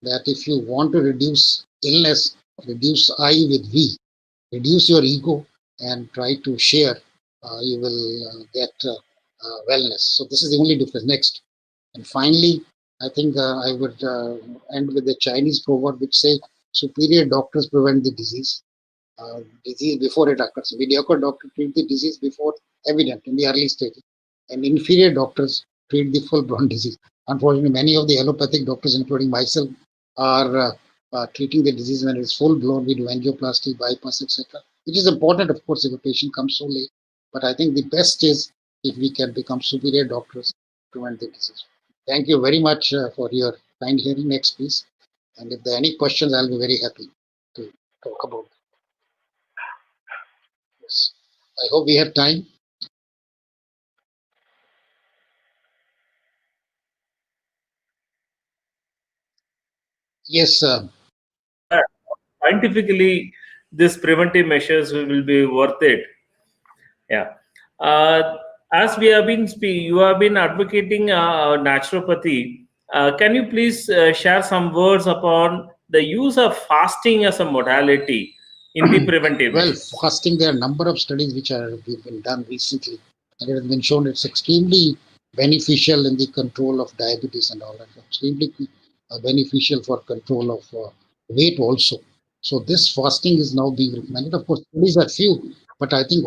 E: that if you want to reduce illness, reduce I with V, reduce your ego and try to share, you will get wellness. So this is the only difference. Next. And finally, I think I would end with the Chinese proverb which say, superior doctors prevent the disease before it occurs. Mediocre doctors treat the disease before evident in the early stages, and inferior doctors treat the full-blown disease. Unfortunately, many of the allopathic doctors, including myself, are treating the disease when it is full-blown. We do angioplasty, bypass, etc., which is important, of course, if a patient comes so late. But I think the best is if we can become superior doctors to prevent the disease. Thank you very much for your kind hearing. Next, please. And if there are any questions, I'll be very happy to talk about them. Yes. I hope we have time. Yes,
A: Yeah, scientifically, these preventive measures will be worth it. Yeah. As we have been you have been advocating naturopathy. Can you please share some words upon the use of fasting as a modality in the preventive
E: well,
A: measures?
E: fasting, there are a number of studies which have been done recently, and it has been shown it's extremely beneficial in the control of diabetes and all that. Extremely beneficial for control of weight also. So this fasting is now being recommended. Of course, studies are few, but I think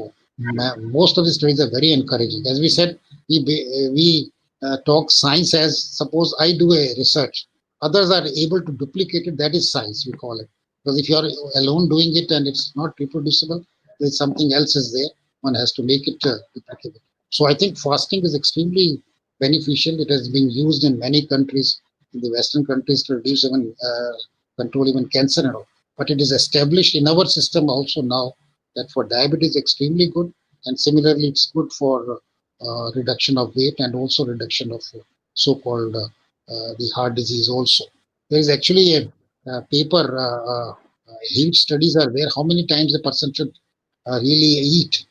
E: most of the studies are very encouraging. As we said, we talk science as suppose I do a research, others are able to duplicate it. That is science, we call it. Because if you are alone doing it and it's not reproducible, there's something else is there. One has to make it replicable. So I think fasting is extremely beneficial. It has been used in many countries, in the Western countries, to reduce even control even cancer and all. But it is established in our system also now that for diabetes, extremely good, and similarly, it's good for reduction of weight and also reduction of so-called the heart disease also. There is actually a paper, huge studies are there. How many times a person should really eat?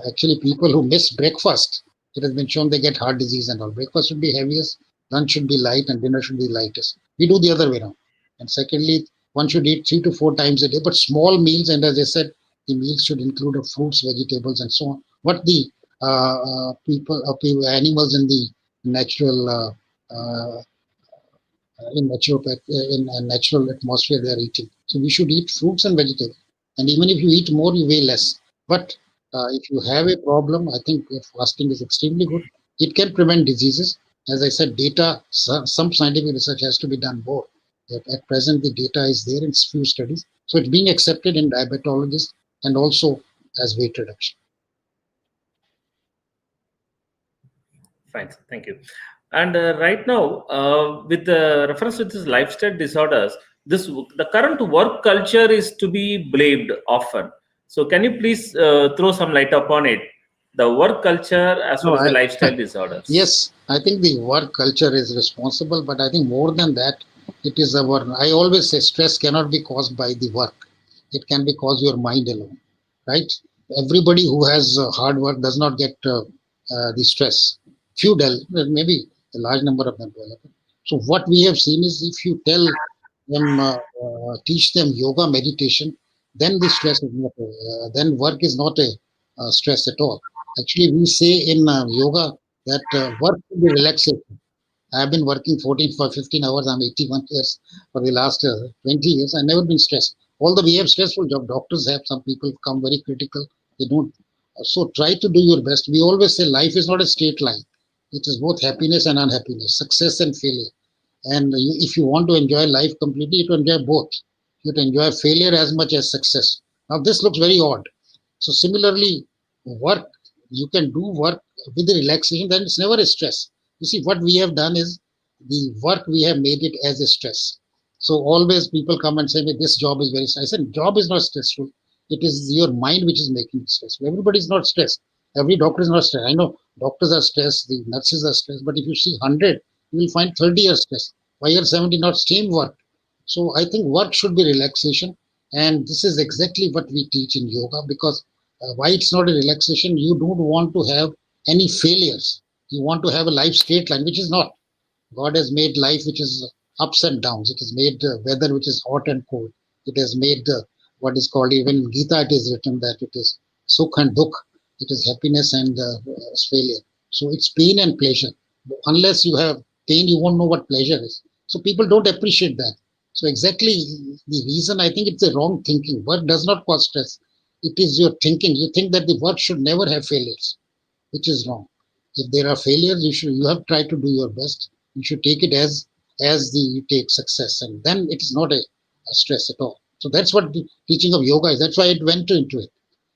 E: Actually, people who miss breakfast, it has been shown they get heart disease and all. Breakfast should be heaviest, lunch should be light, and dinner should be lightest. We do the other way around. And secondly, one should eat 3 to 4 times a day, but small meals. And as I said, the meals should include fruits, vegetables, and so on. What the animals in the natural in a natural atmosphere they are eating. So we should eat fruits and vegetables. And even if you eat more, you weigh less. But if you have a problem, I think fasting is extremely good. It can prevent diseases. As I said, data, some scientific research has to be done more. At present, the data is there in few studies. So it's being accepted in diabetologists and also as weight reduction.
A: Fine, thank you. And right now, with the reference to this lifestyle disorders, this the current work culture is to be blamed often. So, can you please throw some light upon it? The work culture as
E: No,
A: well as the lifestyle disorders.
E: yes, I think the work culture is responsible, but I think more than that, it is our. I always say stress cannot be caused by the work; it can be caused your mind alone, right? Everybody who has hard work does not get the stress. Few maybe a large number of them develop. So what we have seen is if you tell them, teach them yoga meditation, then the stress is not. Then work is not a stress at all. Actually, we say in yoga that work should be relaxation. I've been working 14 for 15 hours. I'm 81 years for the last 20 years. I've never been stressed. Although we have stressful job, doctors have some people come very critical. They don't. So try to do your best. We always say life is not a straight line. It is both happiness and unhappiness, success and failure. And if you want to enjoy life completely, you have to enjoy both. You have to enjoy failure as much as success. Now this looks very odd. So similarly, work, you can do work with the relaxation, then it's never a stress. You see, what we have done is the work we have made it as a stress. So always people come and say, this job is very stressful. I said, job is not stressful. It is your mind which is making it stressful. Everybody is not stressed. Every doctor is not stressed. I know doctors are stressed, the nurses are stressed, but if you see 100, you will find 30 are stressed. Why are 70 not same work? So I think work should be relaxation. And this is exactly what we teach in yoga because why it's not a relaxation, you don't want to have any failures. You want to have a life straight line, which is not. God has made life which is ups and downs. It has made weather which is hot and cold. It has made what is called, even in Gita, it is written that it is sukh and dukh. It is happiness and failure. So it's pain and pleasure. Unless you have pain, you won't know what pleasure is. So people don't appreciate that. So exactly the reason I think it's a wrong thinking. Work does not cause stress. It is your thinking. You think that the work should never have failures, which is wrong. If there are failures, you have tried to do your best. You should take it as the you take success, and then it is not a stress at all. So that's what the teaching of yoga is. That's why it went into it.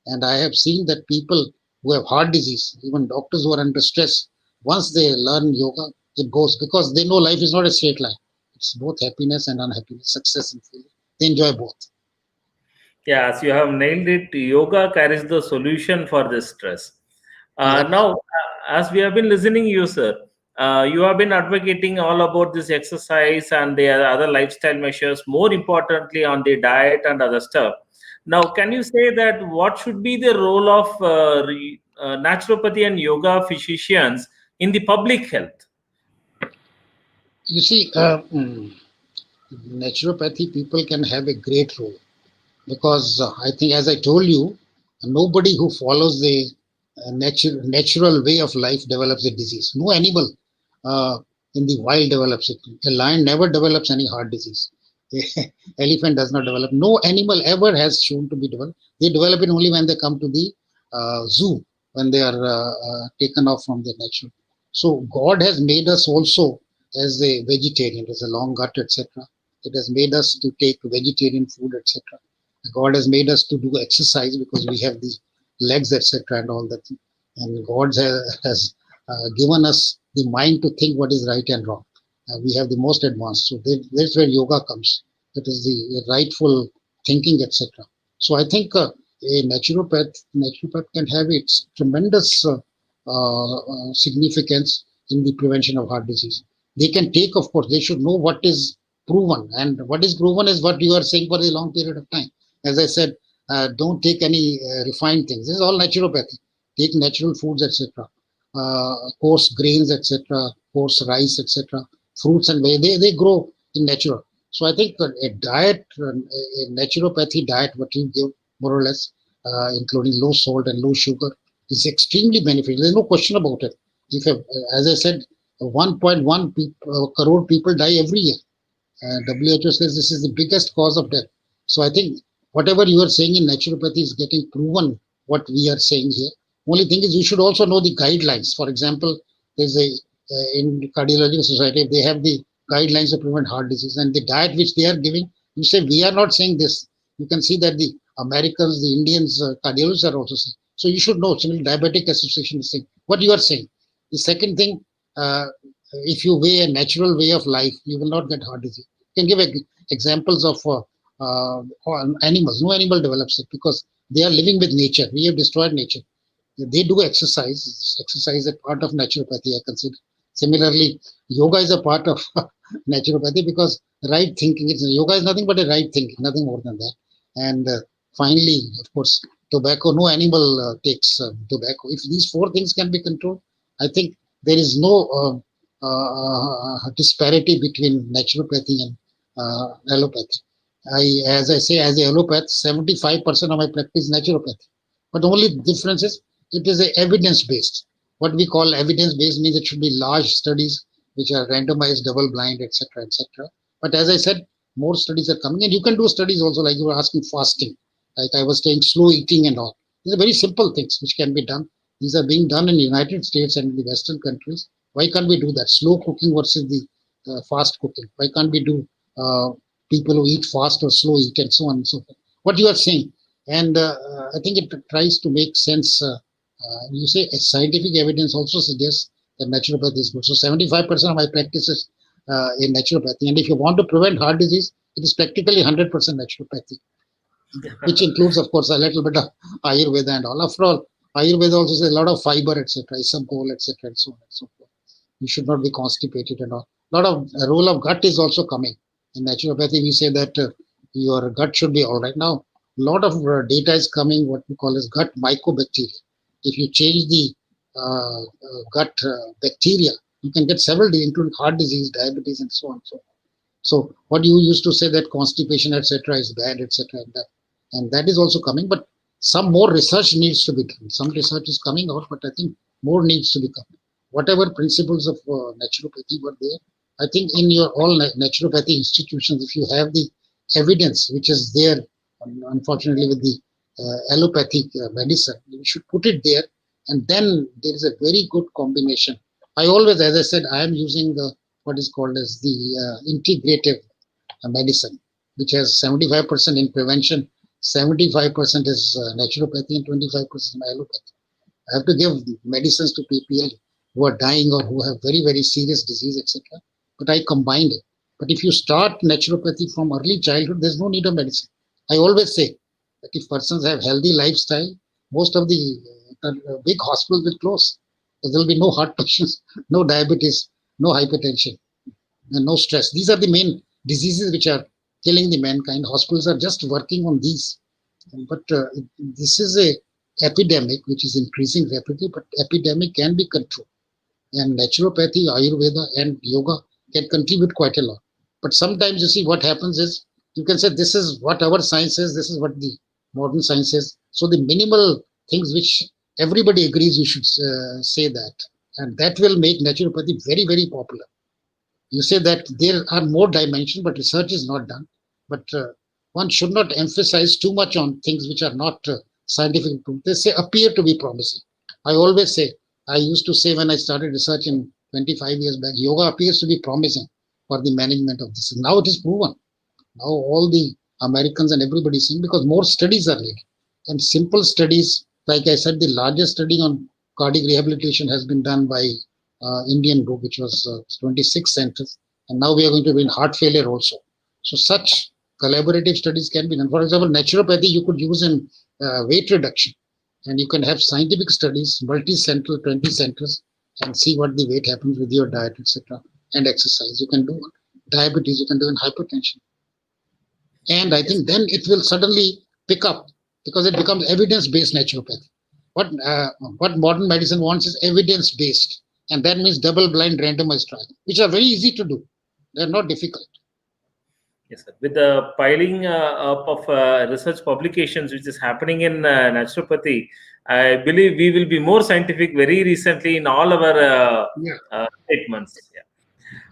E: And I have seen that people who have heart disease, even doctors who are under stress, once they learn yoga, it goes because they know life is not a straight line. It's both happiness and unhappiness, success and failure. They enjoy both.
A: Yeah, as you have nailed it, yoga carries the solution for this stress.
E: Yes.
A: Now, as we have been listening you, sir, you have been advocating all about this exercise and the other lifestyle measures, more importantly on the diet and other stuff. Now, can you say that what should be the role of naturopathy and yoga physicians in the public health?
E: You see, naturopathy people can have a great role because I think, as I told you, nobody who follows the natural way of life develops a disease. No animal uh, in the wild develops it. A lion never develops any heart disease. Elephant does not develop. No animal ever has shown to be developed. They develop it only when they come to the zoo, when they are taken off from the natural. So God has made us also as a vegetarian, as a long gut, etc. It has made us to take vegetarian food, etc. God has made us to do exercise because we have these legs, etc., and all that. And God has given us the mind to think what is right and wrong. We have the most advanced. So that's where yoga comes. That is the rightful thinking, etc. So I think a naturopath can have its tremendous significance in the prevention of heart disease. They can take, of course, they should know what is proven, and what is proven is what you are saying for a long period of time. As I said, don't take any refined things. This is all naturopathy. Take natural foods, etc. Coarse grains, etc. Coarse rice, etc. Fruits and they grow in natural. So I think a diet, a naturopathy diet, what you give more or less, including low salt and low sugar, is extremely beneficial. There's no question about it. If, as I said, 1.1 crore people die every year. WHO says this is the biggest cause of death. So I think whatever you are saying in naturopathy is getting proven what we are saying here. Only thing is you should also know the guidelines. For example, there's a in cardiological society they have the guidelines to prevent heart disease and the diet which they are giving. You say we are not saying this. You can see that the Americans, the Indians, cardiologists are also saying. So you should know. Similarly, Diabetic Association is saying what you are saying. The second thing, if you weigh a natural way of life, you will not get heart disease. You can give examples of animals. No animal develops it because they are living with nature. We have destroyed nature. They do exercise. Exercise is a part of naturopathy, I consider. Similarly, yoga is a part of naturopathy because right thinking. Yoga is nothing but a right thinking, nothing more than that. And finally, of course, tobacco. No animal takes tobacco. If these four things can be controlled, I think there is no disparity between naturopathy and allopathy. As I say, as a allopath, 75% of my practice is naturopathy. But the only difference is it is a evidence-based. What we call evidence-based means it should be large studies which are randomized, double-blind, etc., etc. But as I said, more studies are coming, and you can do studies also, like you were asking fasting, like I was saying, slow eating and all. These are very simple things which can be done. These are being done in the United States and in the Western countries. Why can't we do that? Slow cooking versus the fast cooking. Why can't we do people who eat fast or slow eat and so on and so forth? What you are saying, and I think it tries to make sense. You say scientific evidence also suggests that naturopathy is good. So 75% of my practice is in naturopathy, and if you want to prevent heart disease, it is practically 100% naturopathy, which includes, of course, a little bit of Ayurveda and all. After all, Ayurveda also says a lot of fiber, etc., isabgol, etc., and so on and so forth. You should not be constipated and all. A lot of role of gut is also coming. In naturopathy, we say that your gut should be all right. Now, a lot of data is coming, what we call as gut mycobacteria. If you change the gut bacteria, you can get several diseases, including heart disease, diabetes, and so on and so forth. So what you used to say that constipation, etc., is bad, etc., and that is also coming. But some more research needs to be done. Some research is coming out, but I think more needs to be coming. Whatever principles of naturopathy were there, I think in your all naturopathy institutions, if you have the evidence which is there, unfortunately with the allopathic medicine, you should put it there, and then there is a very good combination. I always, as I said, I am using the what is called as the integrative medicine, which has 75% in prevention, 75% is naturopathy, and 25% allopathy. I have to give medicines to people who are dying or who have very, very serious disease, etc. But I combined it. But if you start naturopathy from early childhood, there's no need of medicine. I always say that if persons have healthy lifestyle, most of the big hospitals will close. There will be no heart patients, no diabetes, no hypertension, and no stress. These are the main diseases which are killing the mankind. Hospitals are just working on these. But this is a epidemic which is increasing rapidly, but epidemic can be controlled. And naturopathy, Ayurveda, and yoga can contribute quite a lot. But sometimes you see what happens is you can say this is what our science is, this is what the modern science is. So the minimal things which everybody agrees you should say that, and that will make naturopathy very, very popular. You say that there are more dimensions, but research is not done. But one should not emphasize too much on things which are not scientific. They say appear to be promising. I always say, I used to say when I started research in 25 years back, yoga appears to be promising for the management of this. Now it is proven. Now all the Americans and everybody is saying because more studies are needed. And simple studies, like I said, the largest study on cardiac rehabilitation has been done by Indian group, which was 26 centers. And now we are going to be in heart failure also. So such collaborative studies can be done. For example, naturopathy you could use in weight reduction. And you can have scientific studies, multi-central, 20 centers, and see what the weight happens with your diet, etc. And exercise. You can do diabetes, you can do in hypertension. And I
A: Yes.
E: think then it will suddenly pick up because it becomes evidence-based naturopathy. What what modern medicine wants is evidence-based, and that means double-blind randomized trial, which are very easy to do. They're not difficult.
A: Yes, sir. With the piling up of research publications which is happening in naturopathy, I believe we will be more scientific very recently in all our
E: Yeah.
A: statements. Yeah.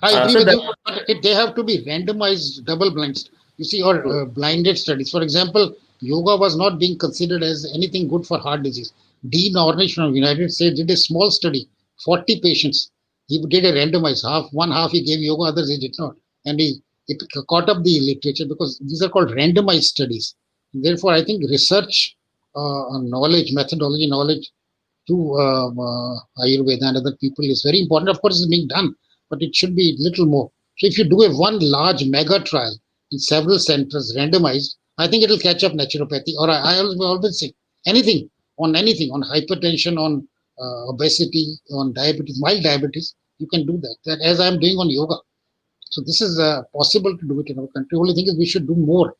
E: I agree
A: So
E: with
A: that
E: you, but they have to be randomized, double blind. You see, or
A: true.
E: blinded studies. For example, yoga was not being considered as anything good for heart disease. Dean Ornish from United States did a small study, 40 patients. He did a randomized one half he gave yoga, others he did not, and he it caught up the literature because these are called randomized studies. Therefore, I think research knowledge, methodology knowledge to Ayurveda and other people is very important. Of course, it's being done, but it should be little more. So if you do a one large mega trial in several centers, randomized, I think it will catch up naturopathy. Or I always say anything on hypertension, on obesity, on diabetes, mild diabetes, you can do that. That as I'm doing on yoga. So this is possible to do it in our country. Only thing is we should do more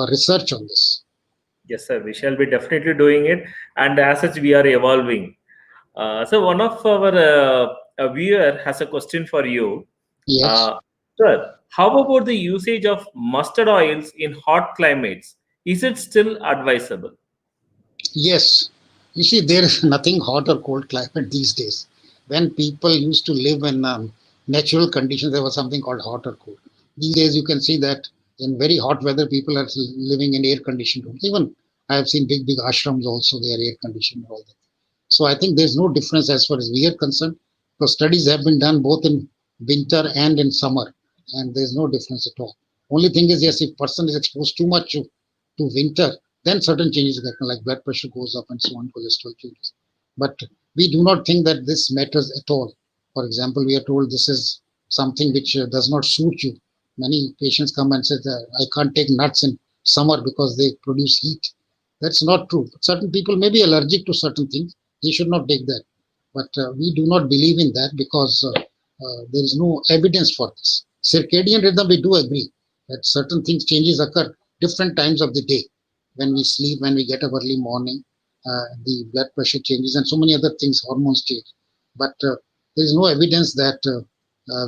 E: research on this.
A: Yes, sir. We shall be definitely doing it, and as such, we are evolving. So one of our a viewer has a question for you,
E: Yes.
A: uh, sir. How about the usage of mustard oils in hot climates? Is it still advisable?
E: Yes. You see, there is nothing hot or cold climate these days. When people used to live in natural conditions, there was something called hot or cold. These days, you can see that in very hot weather, people are living in air conditioned rooms. Even I have seen big ashrams also, they are air conditioned and all that. So I think there's no difference as far as we are concerned, because studies have been done both in winter and in summer, and there's no difference at all. Only thing is, yes, if person is exposed too much to winter, then certain changes happen, like blood pressure goes up and so on, cholesterol changes. But we do not think that this matters at all. For example, we are told this is something which does not suit you. Many patients come and say that I can't take nuts in summer because they produce heat. That's not true. Certain people may be allergic to certain things. They should not take that. But we do not believe in that because there is no evidence for this. Circadian rhythm, we do agree that certain things changes occur different times of the day. When we sleep, when we get up early morning, the blood pressure changes and so many other things, hormones change. But there is no evidence that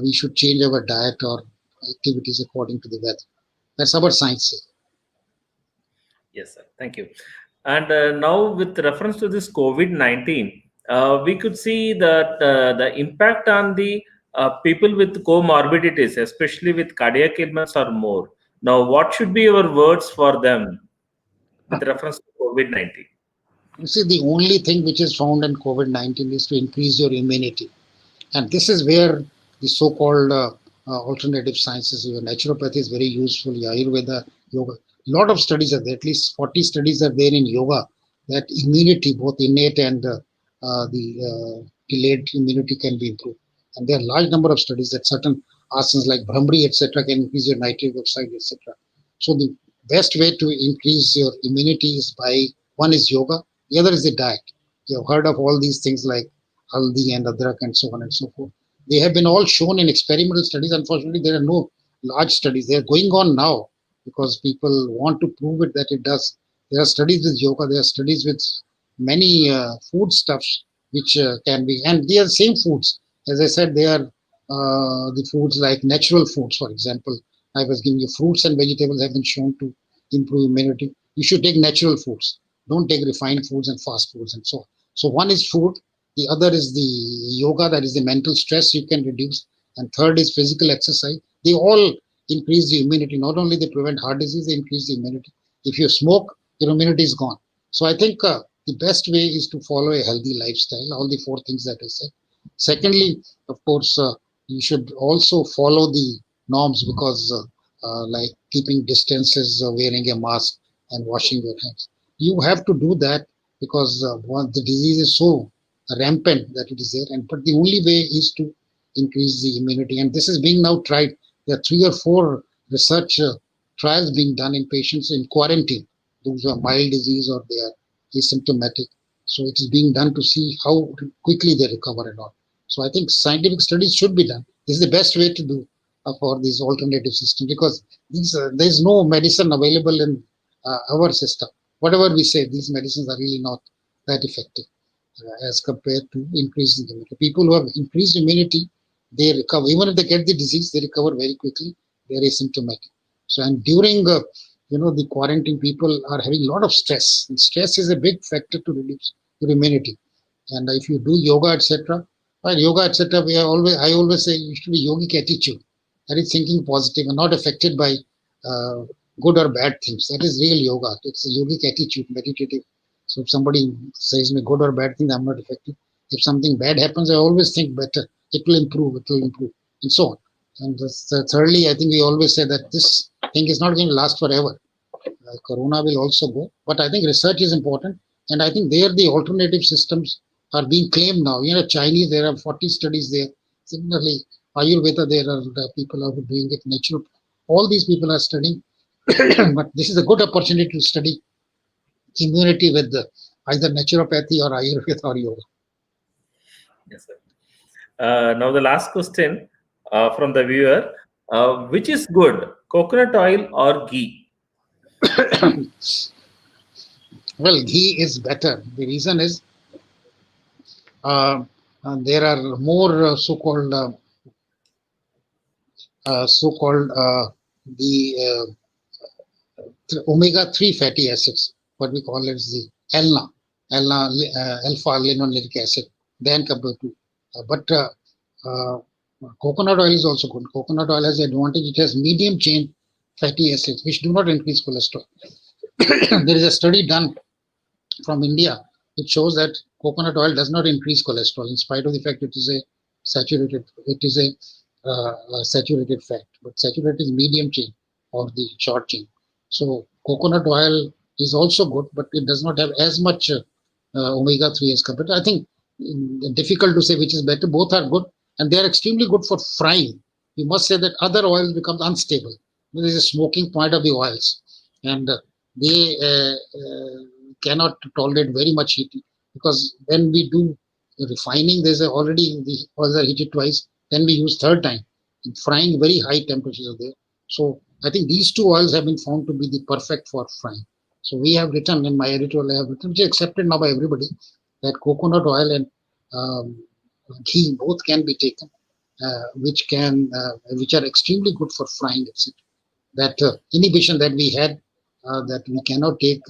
E: we should change our diet or activities according to the weather. That's our science.
A: Yes, sir. Thank you. And now, with reference to this COVID-19, we could see that the impact on the people with comorbidities, especially with cardiac ailments, are more. Now, what should be your words for them with reference to COVID-19?
E: You see, the only thing which is found in COVID-19 is to increase your immunity. And this is where the so-called alternative sciences, your naturopathy is very useful, Ayurveda, yoga. A lot of studies are there, at least 40 studies are there in yoga, that immunity, both innate and the delayed immunity can be improved. And there are a large number of studies that certain asanas like Brahmari, etc., can increase your nitric oxide, etc. So the best way to increase your immunity is by one is yoga, the other is the diet. You have heard of all these things like haldi and adrak and so on and so forth. They have been all shown in experimental studies. Unfortunately, there are no large studies. They are going on now because people want to prove it that it does. There are studies with yoga. There are studies with many foodstuffs which can be, and they are the same foods. As I said, they are the foods like natural foods. For example, I was giving you fruits and vegetables have been shown to improve immunity. You should take natural foods. Don't take refined foods and fast foods and so on. So one is food, the other is the yoga, that is the mental stress you can reduce, and third is physical exercise. They all increase the immunity. Not only they prevent heart disease, they increase the immunity. If you smoke, your immunity is gone. So I think the best way is to follow a healthy lifestyle. All the four things that I said. Secondly, of course, you should also follow the norms because, like keeping distances, wearing a mask, and washing your hands. You have to do that because the disease is so rampant that it is there. And but the only way is to increase the immunity, and this is being now tried. There are 3 or 4 research trials being done in patients in quarantine, those who are mild disease or they are asymptomatic. So it is being done to see how quickly they recover and all. So I think scientific studies should be done. This is the best way to do for these alternative systems because there is no medicine available in our system. Whatever we say, these medicines are really not that effective as compared to increasing immunity. People who have increased immunity, they recover. Even if they get the disease, they recover very quickly. They are asymptomatic. So, and during the quarantine, people are having a lot of stress, and stress is a big factor to reduce your immunity. And if you do yoga, etc., well, yoga, etc., I always say you should be yogic attitude. That is thinking positive and not affected by uh, good or bad things. That is real yoga. It's a yogic attitude, meditative. So if somebody says me good or bad thing, I'm not affected. If something bad happens, I always think better. It will improve. It will improve, and so on. And thirdly, I think we always say that this thing is not going to last forever. Corona will also go, but I think research is important, and I think there the alternative systems are being claimed now. Chinese, there are 40 studies there. Similarly, Ayurveda, there are people who are doing it natural. All these people are studying, but this is a good opportunity to study immunity with either naturopathy or Ayurveda or yoga.
A: Yes, sir. Now the last question from the viewer: which is good, coconut oil or ghee?
E: Well, ghee is better. The reason is uh, there are more so-called the omega-3 fatty acids, what we call as the alpha linolenic acid, than compared to. But uh, coconut oil is also good. Coconut oil has the advantage; it has medium chain fatty acids, which do not increase cholesterol. There is a study done from India, it shows that coconut oil does not increase cholesterol in spite of the fact it is a saturated fat, but saturated is medium chain or the short chain. So coconut oil is also good, but it does not have as much omega-3 as compared. I think difficult to say which is better. Both are good, and they are extremely good for frying. You must say that other oils become unstable. There is a smoking point of the oils, and they cannot tolerate very much heat because when we do refining, there's already the oils are heated twice. Then we use third time. In frying, very high temperatures are there. So I think these two oils have been found to be the perfect for frying. So we have written in my editorial, I have written, which is accepted now by everybody, that coconut oil and um, ghee both can be taken, which are extremely good for frying, etc. That inhibition that we had, that we cannot take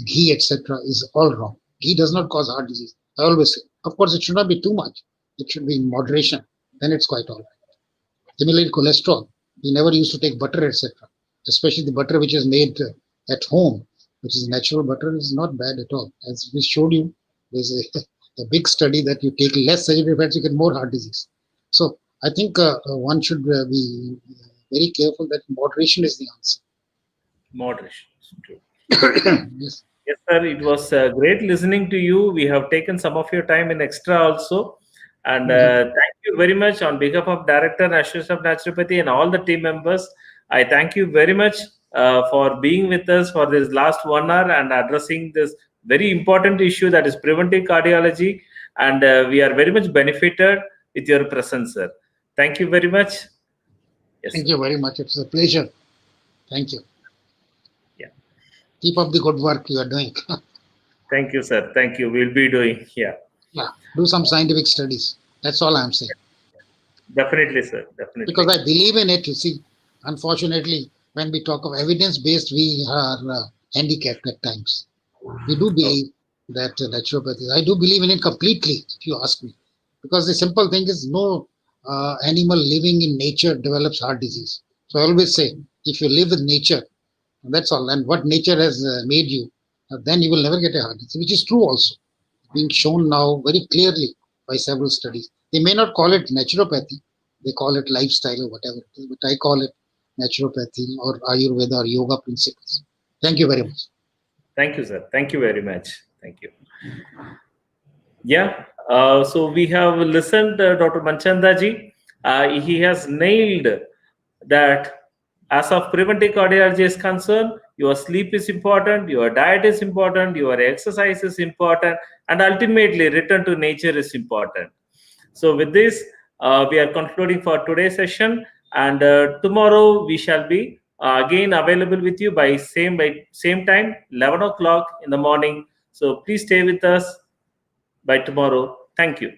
E: ghee, etc., is all wrong. Ghee does not cause heart disease. I always say, of course, it should not be too much. It should be in moderation. Then it's quite all right. Similarly, cholesterol. We never used to take butter, etc. Especially the butter which is made at home, which is natural butter, is not bad at all. As we showed you, there's a big study that you take less saturated fats, you get more heart disease. So I think one should be very careful that moderation is the answer.
A: Moderation. True.
E: Yes.
A: Yes, sir. It was great listening to you. We have taken some of your time in extra also. And
E: Mhm.
A: thank you very much on behalf of Director and Associate of Naturopathy and all the team members. I thank you very much for being with us for this last 1 hour and addressing this very important issue, that is preventive cardiology. And we are very much benefited with your presence, sir. Thank you very much. Yes,
E: Thank
A: sir.
E: you very much. It's a pleasure. Thank you.
A: Yeah.
E: Keep up the good work you are doing.
A: Thank you, sir. Thank you. We'll be doing. Yeah.
E: Yeah, do some scientific studies. That's all I'm saying.
A: Definitely, sir.
E: Because
A: Definitely.
E: I believe in it. You see, unfortunately, when we talk of evidence based, we are handicapped at times. We do
A: Oh,
E: believe that naturopathy, I do believe in it completely, if you ask me. Because the simple thing is, no animal living in nature develops heart disease. So I always say, if you live with nature, that's all. And what nature has made you, then you will never get a heart disease, which is true also. Being shown now very clearly by several studies. They may not call it naturopathy, they call it lifestyle or whatever it is, but I call it naturopathy or Ayurveda or yoga principles. Thank you very much.
A: thank you, sir. Thank you very much. Thank you. Yeah. So we have listened, Dr. Manchanda ji. He has nailed that as of preventive cardiology is concerned, your sleep is important, your diet is important, your exercise is important, and ultimately return to nature is important. So with this, we are concluding for today's session, and tomorrow we shall be again available with you by same time, 11 o'clock in the morning. So please stay with us by tomorrow. Thank you.